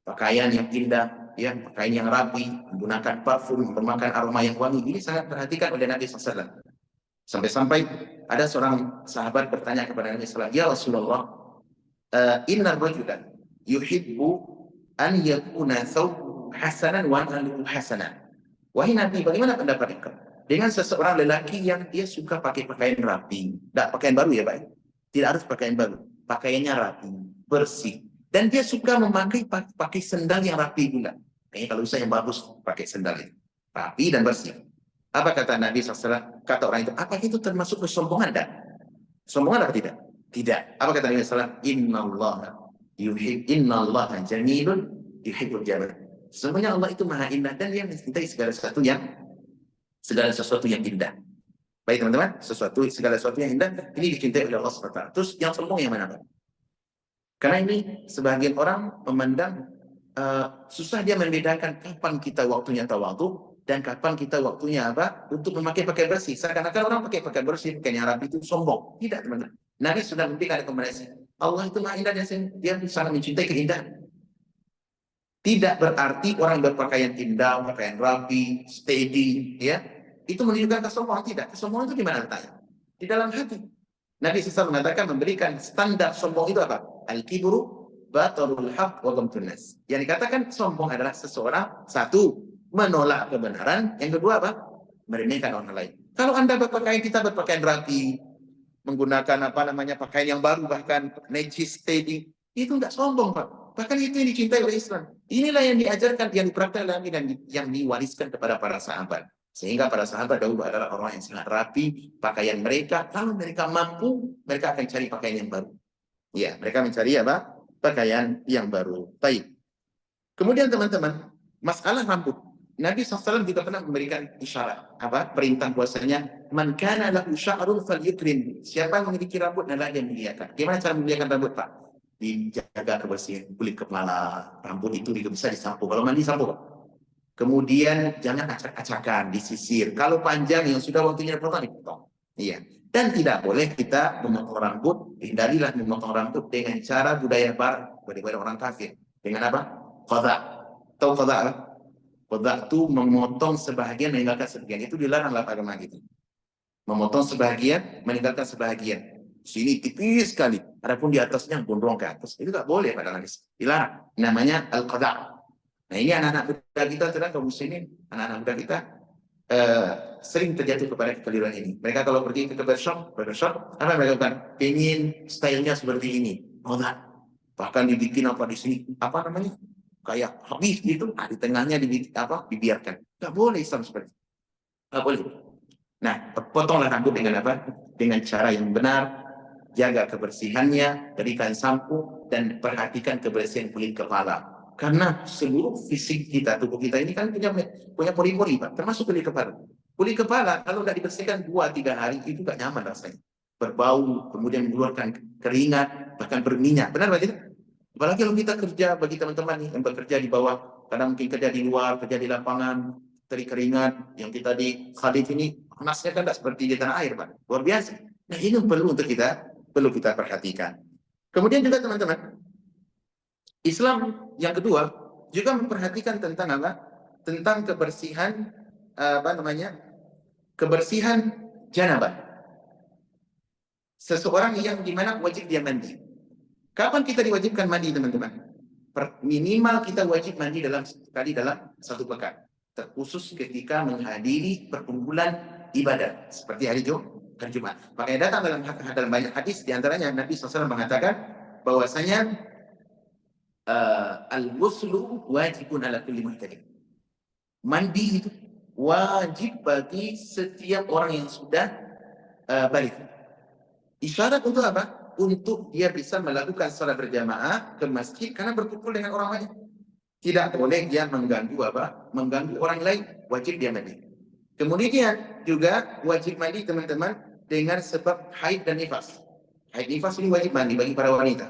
Pakaian yang indah, ya, pakaian yang rapi, menggunakan parfum, memakan aroma yang wangi, ini sangat perhatikan oleh Nabi SAW. Sampai-sampai ada seorang sahabat bertanya kepada Nabi SAW, ya Rasulullah, inna rajulan yuhibbu an yakuna thawbuhu hasanan wa amaluhu hasanan. Wahai Nabi, bagaimana pendapat engkau dengan seseorang lelaki yang dia suka pakai pakaian rapi, tidak pakaian baru ya Pak, tidak harus pakaian baru, pakaiannya rapi, bersih, dan dia suka pakai sendal yang rapi pula. Kayaknya kalau bisa yang bagus pakai sendal itu rapi dan bersih. Apa kata Nabi SAW? Kata orang itu, apa itu termasuk kesombongan? Tak? Sombongan atau tidak? Tidak. Apa kata Nabi SAW? Innallaha jamilun yuhibbul jamal. Sebenarnya Allah itu maha indah dan dia mencintai segala sesuatu yang indah. Baik teman-teman, segala sesuatu yang indah ini dicintai oleh Allah SWT. Terus yang sombong yang mana Pak? Karena ini sebagian orang memandang susah dia membedakan kapan kita waktunya tawadhu dan kapan kita waktunya apa untuk memakai pakaian bersih. Seakan-akan orang pakai pakaian bersih, pakaian rapi itu sombong. Tidak teman-teman. Nabi sudah memberikan rekomendasi. Allah itu maha indah, dia sangat mencintai keindahan. Tidak berarti orang berpakaian indah, pakaian rapi, steady, ya, itu menunjukkan kesombongan. Tidak. Kesombongan itu di mana letaknya? Di dalam hati. Nabi SAW mengatakan, memberikan standar sombong itu apa? Al-kibru batarul haq wa ghamtun nas. Yang dikatakan sombong adalah seseorang, satu, menolak kebenaran, yang kedua apa? Meremehkan orang lain. Kalau Anda kita berpakaian rapi, menggunakan pakaian yang baru, bahkan najis, steady, itu enggak sombong Pak. Bahkan itu yang dicintai oleh Islam. Inilah yang diajarkan, yang dipraktikkan oleh Nabi dan yang diwariskan kepada para sahabat. Sehingga para sahabat dahulu adalah orang yang sangat rapi pakaian mereka. Kalau mereka mampu, mereka akan cari pakaian yang baru. Ya, mereka mencari apa? Pakaian yang baru. Baik. Kemudian teman-teman, masalah rambut. Nabi SAW juga pernah memberikan isyarat, perintah bahwasanya man kana lahu sya'run falyukrim. Siapa yang memiliki rambut adalah yang memuliakan. Gimana cara memuliakan rambut Pak? Dijaga kebersihan kulit kepala, rambut itu juga bisa disapu. Kalau mandi sapu. Kemudian jangan acak-acakan, disisir. Kalau panjang yang sudah waktunya dipotong. Iya. Dan tidak boleh kita memotong rambut, hindarilah memotong rambut dengan cara budaya barat, budaya orang kafir. Dengan apa? Qadha. Tahu qadha apa? Qadha itu memotong sebahagian, meninggalkan sebagian. Itu dilarang dalam agama kita. Memotong sebahagian, meninggalkan sebahagian. Sini tipis sekali. Adapun di atasnya gondrong ke atas. Itu tidak boleh pada hadis. Dilarang. Namanya al-qadha. Nah ini anak-anak muda kita, kaum muslimin, anak-anak muda kita sering terjatuh kepada kekeliruan ini. Mereka kalau pergi ke barbershop, apa mereka lakukan? Pengen stylenya seperti ini. Qadha. Bahkan dibikin di sini, kayak habis gitu, di tengahnya dibiarkan. Nggak boleh Islam seperti itu. Nggak boleh. Nah, potonglah rambut dengan apa? dengan cara yang benar, jaga kebersihannya, berikan sampo, dan perhatikan kebersihan kulit kepala. Karena seluruh fisik kita, tubuh kita ini kan punya pori-pori, Pak, termasuk kulit kepala. Kulit kepala kalau nggak dibersihkan 2-3 hari itu nggak nyaman rasanya. Berbau, kemudian mengeluarkan keringat, bahkan berminyak. Benar Pak? Apalagi kalau kita kerja, bagi teman-teman yang bekerja di bawah, kadang mungkin kerja di luar, kerja di lapangan, dari keringat, yang kita di Khalid ini, panasnya kan tidak seperti di tanah air, Pak. Luar biasa. Nah ini perlu kita perhatikan. Kemudian juga teman-teman, Islam yang kedua juga memperhatikan tentang apa? Tentang kebersihan kebersihan janabah. Seseorang yang dimana wajib dia mandi. Kapan kita diwajibkan mandi, teman-teman? Minimal kita wajib mandi sekali dalam 1 pekan. Terkhusus ketika menghadiri perkumpulan ibadah seperti hari Jumat. Makanya datang dalam banyak hadis, diantaranya Nabi SAW mengatakan bahwasanya al-ghuslu wajibun ala kulli muhtalim. Mandi itu wajib bagi setiap orang yang sudah balik. Isyarat untuk apa? Untuk dia bisa melakukan salat berjamaah ke masjid karena berkumpul dengan orang lain. Tidak boleh dia mengganggu mengganggu orang lain, wajib dia mandi. Kemudian juga wajib mandi teman-teman dengan sebab haid dan nifas. Haid nifas ini wajib mandi bagi para wanita.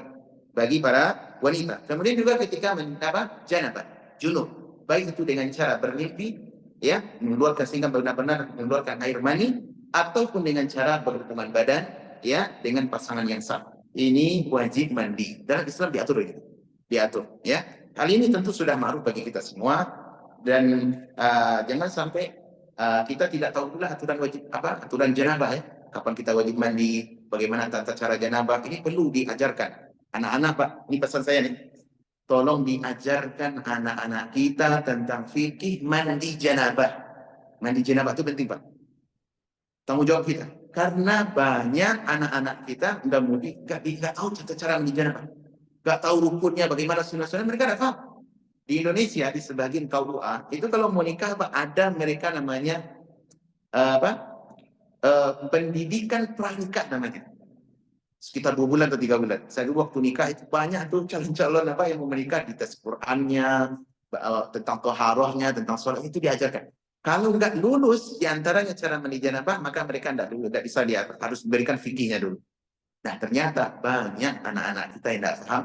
Kemudian juga ketika janabah, junub, baik itu dengan cara bermimpi, ya, sehingga benar-benar mengeluarkan air mani, ataupun dengan cara berhubungan badan, ya, dengan pasangan yang sah. Ini wajib mandi. Dalam Islam diatur, ya. Hal ini tentu sudah ma'ruf bagi kita semua, dan jangan sampai kita tidak tahu pula aturan janabah, ya. Kapan kita wajib mandi, bagaimana tata cara janabah, ini perlu diajarkan. Anak-anak, Pak, ini pesan saya nih. Tolong diajarkan anak-anak kita tentang fikih mandi janabah. Mandi janabah itu penting, Pak. Tanggung jawab kita. Karena banyak anak-anak kita udah mudik, nggak tahu cara mandi janabah. Nggak tahu rukunnya, bagaimana sunnah-sunnah, mereka nggak tahu. Di Indonesia, di sebagian KUA, itu kalau mau nikah, Pak, ada mereka namanya pendidikan pranikah namanya. Sekitar 2 bulan atau 3 bulan. Saya dulu waktu nikah itu banyak tuh calon-calon yang mau menikah, di tes Qur'annya, tentang toharohnya, tentang sholat, itu diajarkan. Kalau nggak lulus diantaranya cara mandi janabah, maka mereka nggak bisa lihat, harus memberikan fikihnya dulu. Nah ternyata banyak anak-anak kita yang nggak paham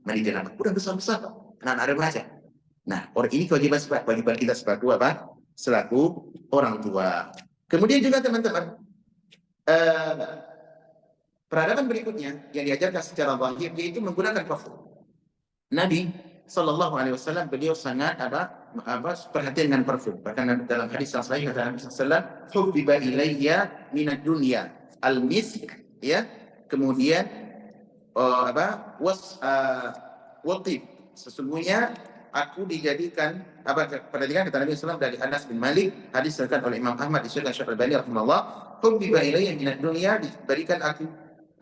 mandi janabah. Udah besar-besar, anak-anak remaja. Nah, ini kewajiban kita selaku orang tua. Kemudian juga teman-teman, peradaban berikutnya yang diajarkan secara zahir yaitu menggunakan parfum. Nabi SAW beliau sangat perhatian dengan parfum. Bahkan dalam hadis yang sahih kata Nabi SAW, "Hubbiba ilayya minad dunya al-misk", ya. Kemudian watib. Sesungguhnya aku dijadikan perhatikan kata Nabi SAW dari Anas bin Malik, hadis diriwayatkan oleh Imam Ahmad di Syekh Al-Albani rahimahullah, "Hubbiba ilayya minad dunya", diberikan aku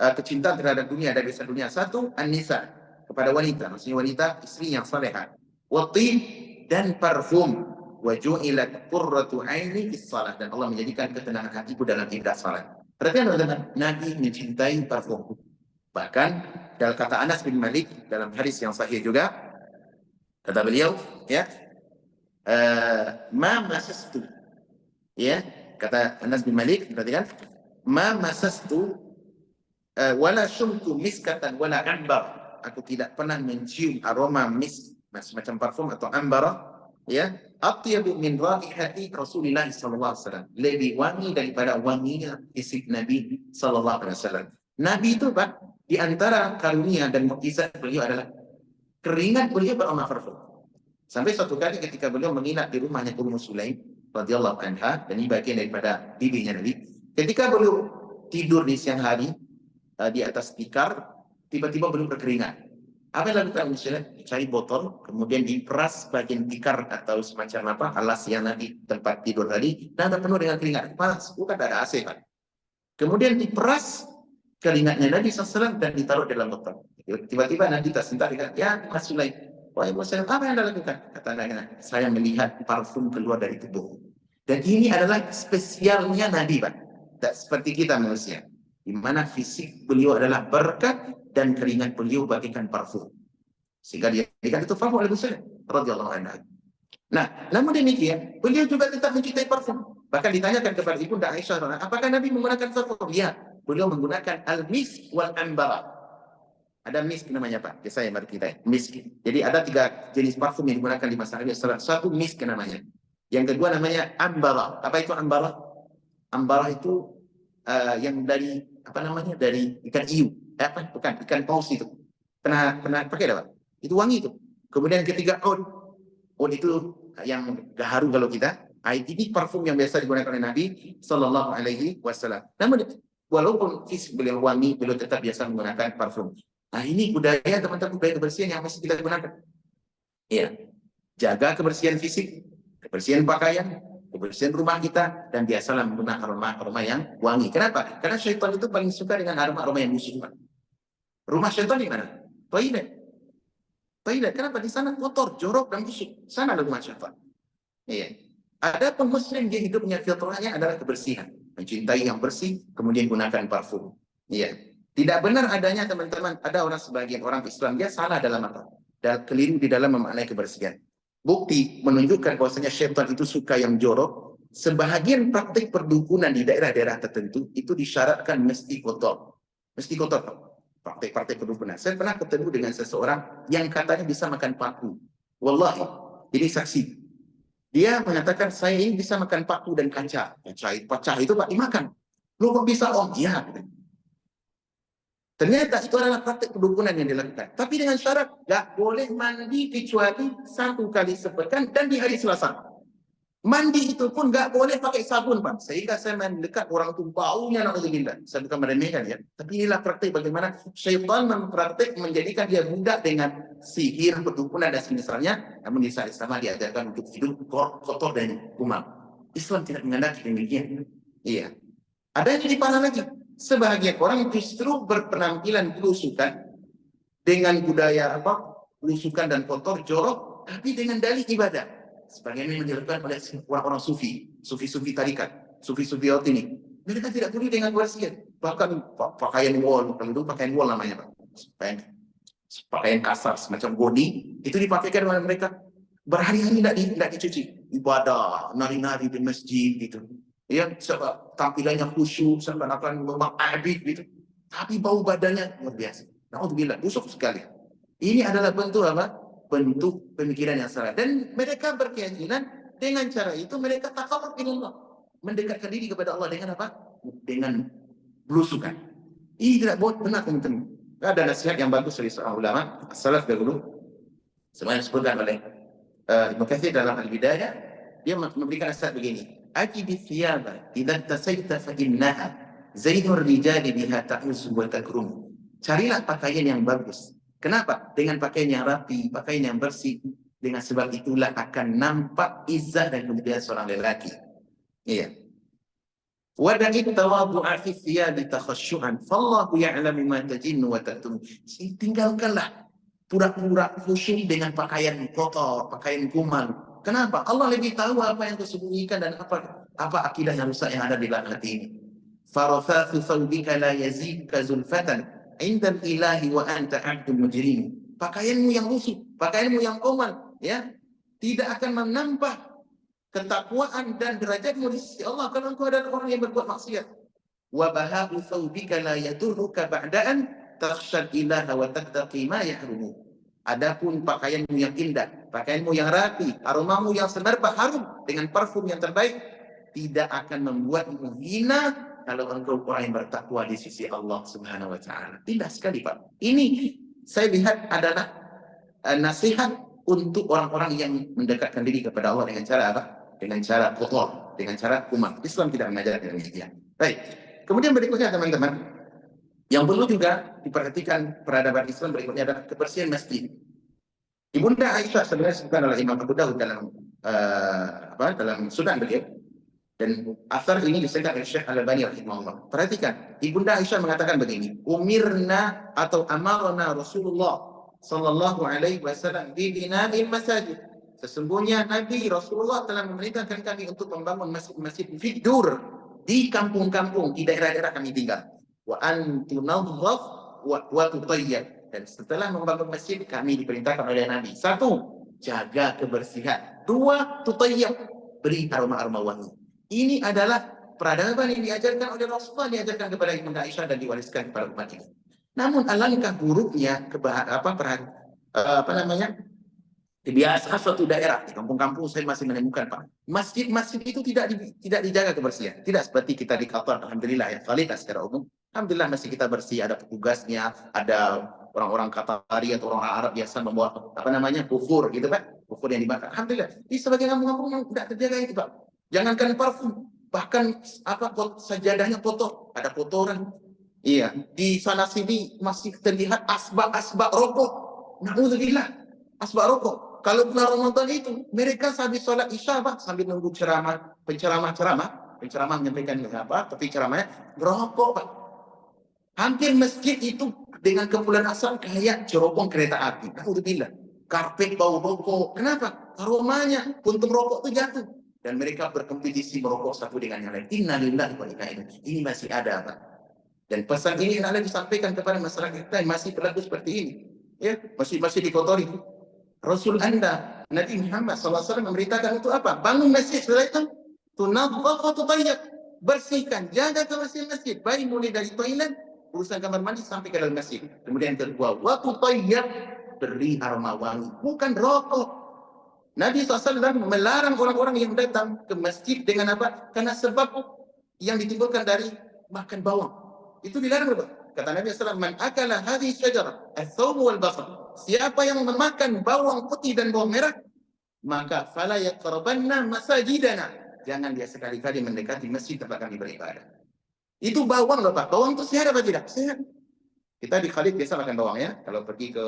kecintaan terhadap dunia dari dunia. 1, an-nisa, kepada wanita, maksudnya wanita istri yang salehah. Watib, dan parfum. Wa ju'ilat qurratu aini fis shalah, dan Allah menjadikan ketenangan hatiku dalam ibadah salat. Perhatikan teman-teman, Nabi mencintai parfum. Bahkan dalam kata Anas bin Malik dalam hadis yang sahih juga, kata beliau, ya, ma masastu, ya, kata Anas bin Malik, perhatikan, ma masastu wala syumtu miskatan wala ambar, aku tidak pernah mencium aroma semacam parfum atau ambar, ya, atyabu min raihati Rasulullah sallallahu alaihi wasallam, lebih wangi daripada wanginya fisik Nabi sallallahu alaihi wasallam. Nabi itu, Pak, di antara karunia dan mukjizat beliau adalah keringat beliau beraroma parfum. Sampai suatu kali ketika beliau menginap di rumahnya Ummu Sulaim radhiyallahu anha, dan ini bagian daripada bibinya Nabi, ketika beliau tidur di siang hari di atas tikar, tiba-tiba beliau berkeringat. Apa yang dilakukan misalnya? Cari botol, kemudian diperas bagian tikar atau semacam alas yang Nabi tempat tidur tadi, dan penuh dengan keringat. Panas, bukan ada AC, Pak. Kemudian diperas keringatnya Nabi SAW dan ditaruh dalam botol. Tiba-tiba Nabi tersentak, "Ya Mas Sulaim, wahai Mas Sulaim, apa yang Anda lakukan?" Kata Nabi, "Saya melihat parfum keluar dari tubuh." Dan ini adalah spesialnya Nabi, Pak. Tak seperti kita manusia. di mana fisik beliau adalah berkat dan keringat beliau bagikan parfum. Sehingga dia itu parfum oleh Busaidah radhiyallahu anha. Nah, namun demikian, beliau juga tetap mencintai parfum. Bahkan ditanyakan kepada Ibunda Aisyah, apakah Nabi menggunakan parfum? Ya, beliau menggunakan al-misk wal ambara. Ada misk namanya Pak, saya baru kita misk. Jadi ada 3 jenis parfum yang digunakan di masa Nabi. Satu misk namanya. Yang kedua namanya ambara. Apa itu ambara? Ambara itu yang dari apa namanya? Dari ikan hiu. Bukan, ikan paus itu. Pernah pakai Pak? Itu wangi itu. Kemudian yang ketiga oud. Oud itu yang gaharu kalau kita. Ini parfum yang biasa digunakan oleh Nabi Sallallahu Alaihi Wasallam. Namun walaupun fisik beliau wangi, beliau tetap biasa menggunakan parfum. Nah ini budaya teman-teman, budaya kebersihan yang masih kita gunakan. Iya, jaga kebersihan fisik, kebersihan pakaian, kebersihan rumah kita, dan biasalah menggunakan aroma-aroma yang wangi. Kenapa? Karena syaitan itu paling suka dengan aroma-aroma yang busuk. Rumah syaitan di mana? Toilet. Toilet. Kenapa? Di sana kotor, jorok, dan busuk. Sana ada rumah syaitan. Iya. Ada muslim dia hidupnya fitrahnya adalah kebersihan, mencintai yang bersih, kemudian gunakan parfum. Iya. Tidak benar adanya teman-teman, ada sebagian orang Islam dia salah dalam apa? Dan keliru di dalam memaknai kebersihan. Bukti menunjukkan bahwasanya syaitan itu suka yang jorok. Sebahagian praktik perdukunan di daerah-daerah tertentu itu disyaratkan mesti kotor. Mesti kotor. Praktik-praktik perdukunan. Saya pernah ketemu dengan seseorang yang katanya bisa makan paku. Wallahi, ini saksi. Dia mengatakan saya ini bisa makan paku dan kaca. Kaca itu Pak dimakan. Lu kok bisa Om? Iya. Ternyata itu adalah praktik perdukunan yang dilakukan. Tapi dengan syarat, nggak boleh mandi kecuali 1 kali sepekan dan di hari Selasa. Mandi itu pun nggak boleh pakai sabun, Pak. Sehingga saya mendekat orang itu baunya, na'udzubillah. Saya bukan meremehkan ya. Tapi inilah praktik bagaimana syaitan mempraktik menjadikan dia budak dengan sihir, perdukunan, dan semisalnya. Namun di saat sama diajarkan untuk hidup kotor dan kumal. Islam tidak menghendaki demikian. Iya. Ada yang dipana lagi. Sebahagian orang justru berpenampilan belusukan dengan budaya belusukan dan kotor, jorok, tapi dengan dalih ibadah. Sebagaimana yang dilakukan oleh orang-orang sufi tarikat, sufi ini. Mereka tidak peduli dengan kebersihan. Bahkan pakaian wol, kalau itu pakaian wol namanya Pak. Pakaian kasar semacam goni itu dipakaikan oleh mereka. Berhari-hari tidak dicuci. Ibadah, nari-nari di masjid gitu. Ya, tampilannya khusyuk, seakan-akan memang abid gitu. Tapi bau badannya luar biasa. Na'udzubillah, busuk sekali. Ini adalah bentuk apa? Bentuk pemikiran yang salah. Dan mereka berkeyakinan dengan cara itu mereka taqarrub ila Allah. Mendekatkan diri kepada Allah dengan apa? Dengan belusukan. Ini tidak benar teman-teman. Ada nasihat yang bagus dari seorang ulama salaf dahulu. Semuanya disebutkan oleh Ibnu Katsir dalam Al-Bidayah. Dia memberikan nasihat begini. Ajibi thiyaba idza tasaita fa innaha zainur rijali biha ta'uz wa takrum. Carilah pakaian yang bagus. Kenapa? Dengan pakaian yang rapi, pakaian yang bersih. Dengan sebab itulah akan nampak izzah dan kemudian seorang lelaki. Iya. Wa da'it tawadhu'a fi thiyabi takhasyu'an fallahu ya'lamu ma tajinnu wa taktum. Tinggalkanlah pura-pura khusyuk dengan pakaian kotor, pakaian kumal. Kenapa? Allah lebih tahu apa yang tersembunyikan dan apa akidah yang rusak yang ada di dalam hati ini. Farathathu thawbika la yazidka zulfatan indal ilahi wa anta 'abdul mujrim. Pakaianmu yang lusuh, pakaianmu yang komal, ya, tidak akan menambah ketakwaan dan derajatmu di sisi Allah kalau engkau adalah orang yang berbuat maksiat. Wa baha'u thawbika la yadurruka ba'da'an takhshal ilaha wa tattaqi ma yahrumu. Adapun pakaianmu yang indah, pakaianmu yang rapi, aromamu yang semerbak harum dengan parfum yang terbaik, tidak akan membuatmu hina kalau engkau orang yang bertakwa di sisi Allah Subhanahu wa taala. Tidak sekali, Pak. Ini saya lihat adalah nasihat untuk orang-orang yang mendekatkan diri kepada Allah dengan cara apa? Dengan cara kotor, dengan cara kumal. Islam tidak mengajarkan demikian. Baik. Kemudian berikutnya teman-teman, yang perlu juga diperhatikan peradaban Islam berikutnya adalah kebersihan masjid. Ibunda Aisyah sebenarnya disebutkan oleh Imam Abu Dawud dalam dalam Sunan beliau, dan asar ini disebutkan oleh Syekh Al-Albani rahimahullah. Perhatikan, Ibunda Aisyah mengatakan begini, umirna atau amarna Rasulullah sallallahu alaihi wasallam bi bina'il masajid. Sesungguhnya Nabi Rasulullah telah memerintahkan kami untuk membangun masjid-masjid fidur di kampung-kampung, di daerah-daerah kami tinggal. wa an tunadhaf wa tutayyab. Dan setelah membangun masjid, kami diperintahkan oleh Nabi. Satu, jaga kebersihan. Dua, tutayyab, beri aroma-aroma wangi. Ini adalah peradaban yang diajarkan oleh Rasulullah, diajarkan kepada Ibunda Aisyah dan diwariskan kepada umat ini. Namun alangkah buruknya kebiasaan suatu daerah di kampung-kampung saya masih menemukan Pak, masjid-masjid itu tidak dijaga kebersihan. Tidak seperti kita di Qatar, alhamdulillah ya, kualitas secara umum. Alhamdulillah masih kita bersih, ada petugasnya, ada orang-orang Qatari atau orang Arab biasa membawa kufur gitu Pak, kufur yang dibakar. Alhamdulillah. Di sebagian kampung-kampung yang tidak terjaga itu Pak. Jangankan parfum, bahkan sajadahnya kotor, ada kotoran. Iya, di sana sini masih terlihat asbak-asbak rokok. Na'udzubillah, asbak rokok. Kalau bulan Ramadan itu, mereka habis sholat Isya Pak, sambil nunggu penceramah menyampaikan tapi ceramahnya rokok Pak. Hampir masjid itu dengan kepulan asap kayak cerobong kereta api. Alhamdulillah. Karpet bau rokok. Kenapa? Aromanya, puntung rokok itu jatuh. Dan mereka berkompetisi merokok satu dengan yang lain. Innalillahi wa inna ilaihi. Ini masih ada, Pak. Dan pesan ini adalah disampaikan kepada masyarakat kita yang masih berlaku seperti ini. Ya, masih dikotori. Rasul Anda, Nabi Muhammad SAW memberitakan itu apa? Bangun masjid, setelah itu tunadhaf wa tutayyab. Bersihkan, jaga kebersihan masjid. Baik mulai dari toilet, urusan kamar mandi sampai ke dalam masjid. Kemudian kedua, waktu tayyib, beri aroma wangi, bukan rokok. Nabi SAW melarang orang-orang yang datang ke masjid dengan apa? Karena sebab yang ditimbulkan dari makan bawang. Itu dilarang, Bapak. Kata Nabi SAW, man akala hadhihi syajarah ats-thawb wal basar. Siapa yang memakan bawang putih dan bawang merah, maka fala yaqrabanna masajidana. Jangan dia sekali-kali mendekati masjid tempat kami beribadah. Itu bawang Bapak. Bawang itu sehat apa tidak? Sehat. Kita di Khalid biasa makan bawang ya. Kalau pergi ke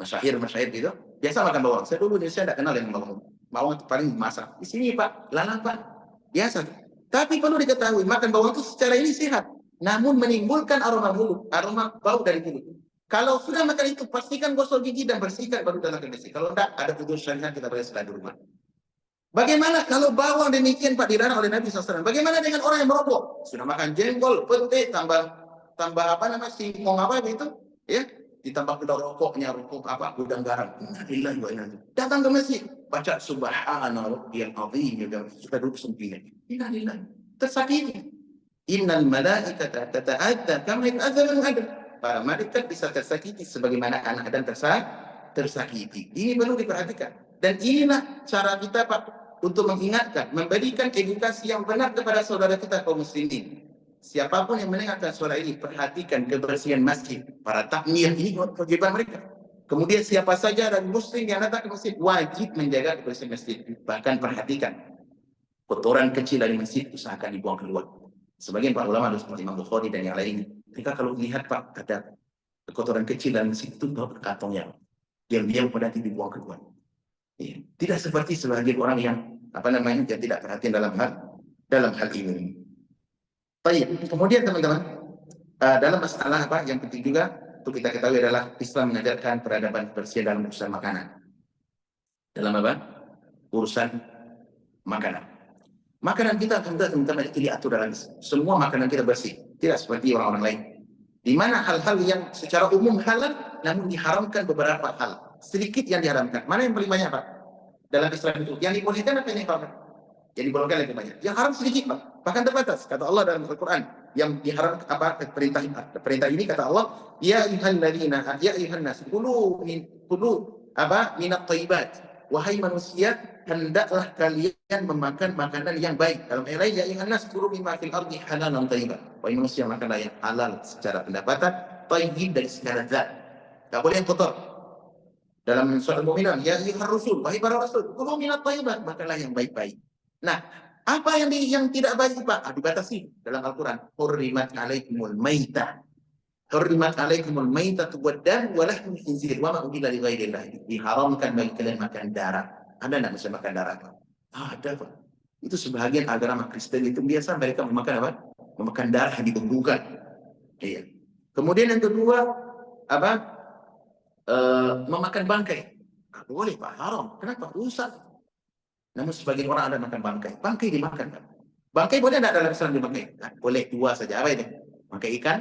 masyahir gitu, biasa makan bawang. Saya dulu saya tidak kenal dengan bawang. Bawang itu paling masak. Di sini Pak, lalapan. Biasa. Tapi perlu diketahui, makan bawang itu secara ini sehat. Namun menimbulkan aroma mulut, aroma bau dari mulut. Kalau sudah makan itu, pastikan gosok gigi dan bersihkan baru datang ke masjid. Kalau tidak, ada tutur syariat kita boleh setelah di rumah. Bagaimana kalau bawang demikian Pak dilarang oleh Nabi SAW? Bagaimana dengan orang yang merokok? Sudah makan jengkol, pete, tambah singkong gitu, ya, ditambah pula rokoknya, gudang garam. Datang ke masjid, baca subhanallah yang azim, sudah duduk sempit. Innalillah, tersakiti. Innal malaikata tata'adda kama yata'adza al-adam. Para malaikat bisa tersakiti sebagaimana anak Adam tersakiti. Ini perlu diperhatikan. Dan inilah cara kita Pak untuk mengingatkan, memberikan edukasi yang benar kepada saudara kita kaum muslimin. Siapapun yang mendengarkan suara ini, perhatikan kebersihan masjid. Para takmir ini kewajiban mereka. Kemudian siapa saja dan muslim yang datang ke masjid wajib menjaga kebersihan masjid. Bahkan perhatikan kotoran kecil dari masjid usahakan dibuang keluar. Sebagian para ulama seperti Imam Bukhari dan yang lain, mereka kalau lihat Pak ada kotoran kecil dalam masjid itu bawa kantongnya, diam-diam pada dibuang keluar. Ya. Tidak seperti sebagian orang yang yang tidak perhatian dalam hal ini. Baik, kemudian teman-teman, dalam masalah yang penting juga untuk kita ketahui adalah Islam mengajarkan peradaban kebersihan dalam urusan makanan. Dalam urusan makanan. Makanan kita teman-teman itu diatur dalam Islam. Semua makanan kita bersih, tidak seperti orang-orang lain. Di mana hal-hal yang secara umum halal, namun diharamkan beberapa hal. Sedikit yang diharamkan. Mana yang paling banyak Pak? Dalam Islam itu. Yang dibolehkan apa yang diharamkan? Yang dibolehkan lebih banyak. Yang haram sedikit Pak. Bahkan terbatas. Kata Allah dalam Al-Quran. Yang diharam perintah ini kata Allah. Ya ayuhan nas. Kulu minat thayyibat. Wahai manusia, hendaklah kalian memakan makanan yang baik. Dalam ayat lain, ya ayuhan nas kulu mimma fil ardi halalan thayyiban. Wahai manusia, makanlah yang halal secara pendapatan, thayyib dari segala zat. Tidak boleh yang kotor. Dalam surat Al-Mu'minun, ya ayyuhar rusul, wahai para rasul, kulu minat thayyibat, makanlah yang baik-baik. Nah, apa yang tidak baik Pak? Dibatasi dalam Al-Quran. Hurrimat alaikumul maitah. Hurrimat alaikumul maitatu waddam wa lahmul khinzir wa ma uhilla li ghairillah. Diharamkan bagi kalian makan darah. Ada enggak bisa makan darah Pak? Ada Pak. Itu sebagian agama Kristen itu biasa mereka memakan apa? Memakan darah dibungkukan. Iya. Kemudian yang kedua memakan bangkai. Nggak boleh Pak, haram. Kenapa? Rusak. Namun sebagian orang ada makan bangkai. Bangkai dimakan Pak. Bangkai boleh enggak dalam Islam dimakan? Nah, boleh dua saja. Apa ini? Makan ikan,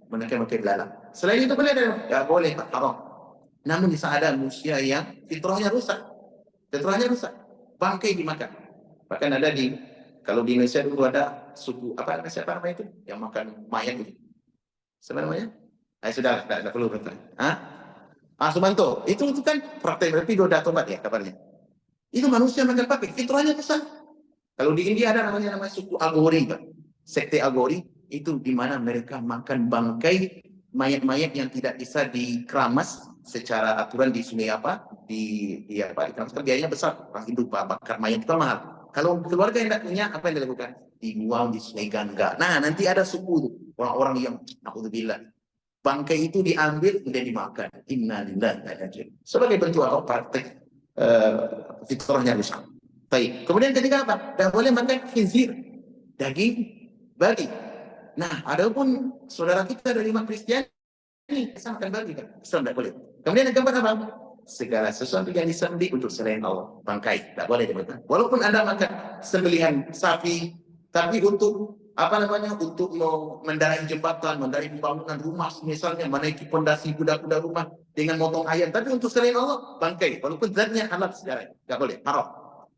makan belalang. Selain itu boleh ada? Ya boleh, tak haram. Namun di saat ada manusia yang fitrahnya rusak, bangkai dimakan. Bahkan ada kalau di Indonesia dulu ada suku siapa namanya itu yang makan mayat itu. Siapa namanya? Sudah, tidak perlu bertanya. Sumanto, itu kan praktek berarti sudah tobat ya kabarnya. Itu manusia makan pakai, fitrahnya rusak. Kalau di India ada namanya suku Agori, Pak. Sekte Agori itu di mana mereka makan bangkai mayat-mayat yang tidak bisa dikeramas secara aturan di sungai dikeramas kan biayanya besar. Orang Hindu bakar mayat itu mahal. Kalau keluarga yang tidak punya, apa yang dilakukan? Dibuang di sungai Gangga. Nah, nanti ada suku itu, orang-orang yang naudzubillah. Bangkai itu diambil dan dimakan. Innalillahi. Sebagai bentuk praktek fitrahnya rusak. Baik. Kemudian ketika apa? Tidak boleh makan khinzir, daging babi. Nah, adapun saudara kita dari umat Kristiani, bisa makan babi kan? Islam tidak boleh. Kemudian yang keempat apa? Segala sesuatu yang disembelih untuk selain Allah, bangkai, tidak boleh dimakan. Walaupun Anda makan sembelihan sapi, tapi untuk untuk mendarai jembatan, mendarai pembangunan rumah, misalnya menaiki pondasi kuda-kuda rumah dengan motong ayam, tapi untuk selain Allah, bangkai. Walaupun zatnya halal sejarah, tidak boleh, haram.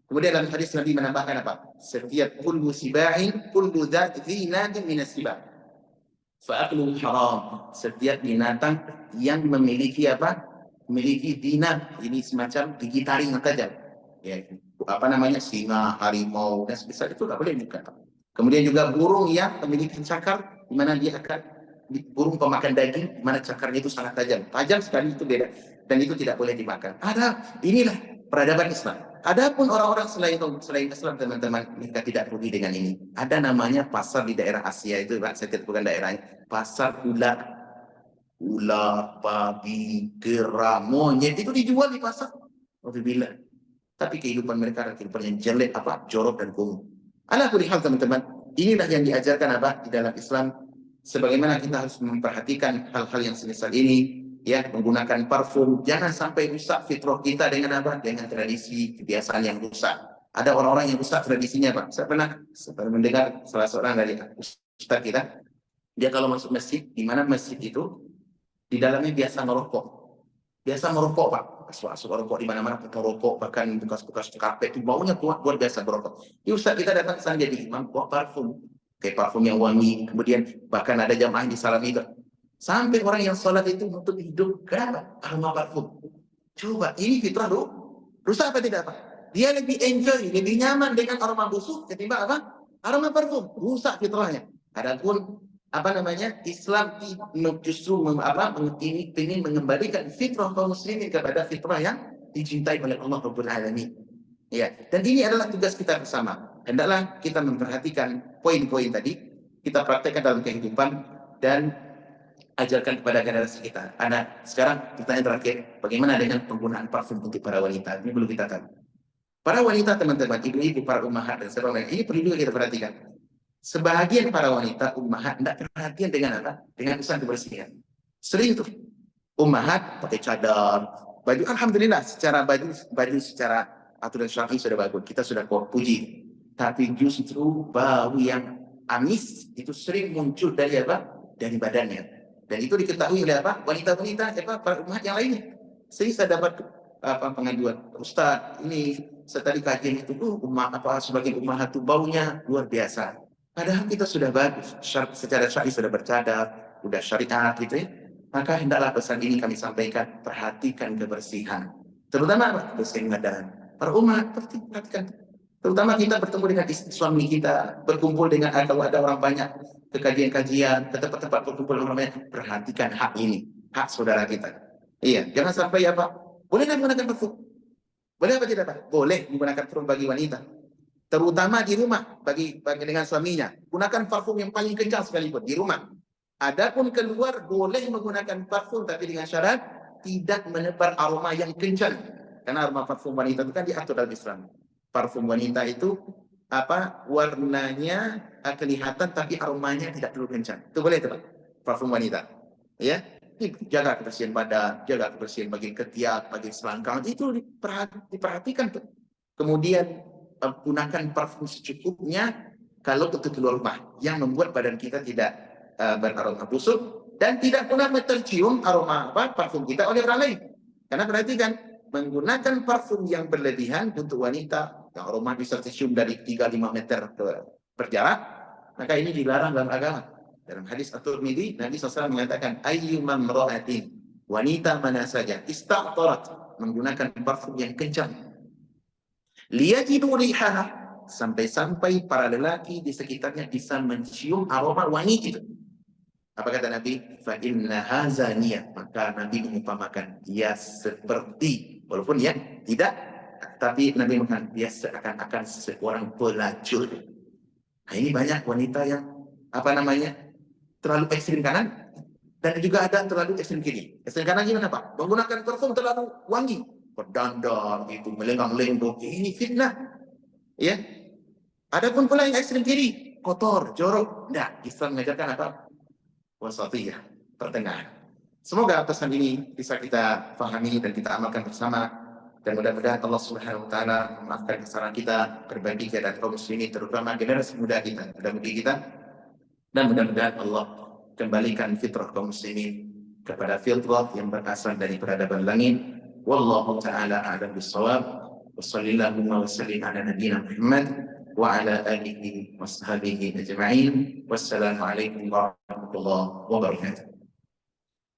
Kemudian dalam hadis Nabi menambahkan apa? Setiap kullu sibahin, kullu dzi nadin minas sibah. Fa'aklu haram. Setiap binatang yang memiliki memiliki dina, ini semacam gigi taring yang tajam. Ya, singa, harimau, dan sebesar itu tidak boleh dimakan. Kemudian juga burung yang memiliki cakar, di mana dia akan burung pemakan daging, di mana cakarnya itu sangat tajam. Tajam sekali itu beda. Dan itu tidak boleh dimakan. Inilah peradaban Islam. Adapun orang-orang selain Islam, teman-teman, mereka tidak peduli dengan ini. Ada namanya pasar di daerah Asia itu, Pak, saya bukan daerahnya. Pasar ular, babi, kera, monyet itu dijual di pasar. Alhamdulillah. Tapi kehidupan mereka adalah kehidupan yang jelek, jorok dan kumuh. Ala kulli hal, teman-teman, inilah yang diajarkan di dalam Islam. Sebagaimana kita harus memperhatikan hal-hal yang semisal ini. Ya, menggunakan parfum, jangan sampai rusak fitrah kita dengan dengan tradisi kebiasaan yang rusak. Ada orang-orang yang rusak tradisinya, Pak. Saya pernah mendengar salah seorang dari ustaz kita, dia kalau masuk masjid, di mana masjid itu di dalamnya biasa merokok, Pak. Masuk rokok di mana-mana, merokok, bahkan bekas-bekas karpet itu baunya kuat, buat biasa berokok. Di ustaz kita datang ke sana jadi imam, bawa parfum, kayak parfum yang wangi. Kemudian bahkan ada jamaah yang disalami itu. Sampai orang yang sholat itu untuk hidup kenapa? Aroma parfum. Coba, ini fitrah rusak apa tidak, Pak? Dia lebih enjoy, lebih nyaman dengan aroma busuk ketimbang aroma parfum. Rusak fitrahnya. Adapun Islam justru ingin mengembalikan fitrah kaum muslimin kepada fitrah yang dicintai oleh Allah Rabbul Alamin. Ya, dan ini adalah tugas kita bersama. Hendaklah kita memperhatikan poin-poin tadi, kita praktekkan dalam kehidupan dan ajarkan kepada generasi kita. Sekarang pertanyaan terakhir, bagaimana dengan penggunaan parfum untuk para wanita? Ini perlu kita tahu. Para wanita, teman-teman, ibu-ibu, para ummahat dan sebagainya, ini perlu juga kita perhatikan. Sebahagian para wanita ummahat tidak perhatian dengan dengan urusan kebersihan. Sering tuh ummahat pakai cadar, baju, alhamdulillah secara baju secara aturan syar'i sudah bagus, kita sudah puji. Tapi justru bau yang amis itu sering muncul dari dari badannya. Dan itu diketahui oleh wanita-wanita para umat yang lainnya. Sehingga saya dapat pengaduan, Ustaz, ini setelah kajian itu sebagian ummahat itu baunya luar biasa. Padahal kita sudah bagus, secara syar'i sudah bercadar, sudah syariat gitu ya. Maka hendaklah pesan ini kami sampaikan, perhatikan kebersihan. Terutama kebersihan badan. Para umat perhatikan. Terutama kita bertemu dengan suami kita, berkumpul dengan kalau ada orang banyak ke kajian-kajian, ke tempat-tempat berkumpul orang banyak, perhatikan hak ini, hak saudara kita. Iya, jangan sampai boleh menggunakan parfum? Boleh apa tidak, Pak? Boleh menggunakan parfum bagi wanita. Terutama di rumah, bagi dengan suaminya. Gunakan parfum yang paling kencang sekalipun di rumah. Adapun keluar boleh menggunakan parfum, tapi dengan syarat tidak menebar aroma yang kencang. Karena aroma parfum wanita itu kan diatur dalam Islam. Parfum wanita itu warnanya kelihatan tapi aromanya tidak terlalu kencang. Itu boleh, Pak? Parfum wanita. Ya. Jaga kebersihan badan, jaga kebersihan bagian ketiak, bagian selangkang, itu diperhatikan tuh. Kemudian gunakan parfum secukupnya kalau untuk keluar rumah yang membuat badan kita tidak beraroma busuk dan tidak pula tercium aroma parfum kita oleh orang lain. Karena perhatikan, menggunakan parfum yang berlebihan untuk wanita yang aroma bisa tercium dari 3-5 meter per jarak, maka ini dilarang dalam agama. Dalam hadis At-Tirmidzi, Nabi SAW mengatakan, ayyumam ra'atin, wanita mana saja, ista'tarat, menggunakan parfum yang kencang, liyajidu rihaha, sampai-sampai para lelaki di sekitarnya bisa mencium aroma wangi itu. Apa kata Nabi? Fa innaha zaniyah, maka Nabi mengumpamakan dia seperti, walaupun ya tidak, tapi Nabi mengatakan dia seakan-akan seorang pelacur. Nah, ini banyak wanita yang terlalu ekstrim kanan, dan juga ada terlalu ekstrim kiri. Ekstrim kanan gimana Pak? Menggunakan parfum terlalu wangi, berdandan itu melenggang-lenggong, ini fitnah. Ya. Adapun pula yang ekstrim kiri, kotor, jorok. Nah, Islam mengajarkan apa? Wasatiyah, pertengahan. Semoga pesan ini bisa kita pahami dan kita amalkan bersama, dan mudah-mudahan Allah Subhanahu wa taala memaafkan kesalahan kita, perbaiki keadaan kaum muslimin, terutama generasi muda kita, muda-mudi kita, dan mudah-mudahan Allah kembalikan fitrah kaum muslimin kepada fitrah yang berasal dari peradaban langit. Wallahu taala a'lam bissawab. Wassallallahu wa sallim ala nabiyyina Muhammad wa ala alihi wa sahbihi ajma'in. Wassalamu alaikum warahmatullahi wabarakatuh.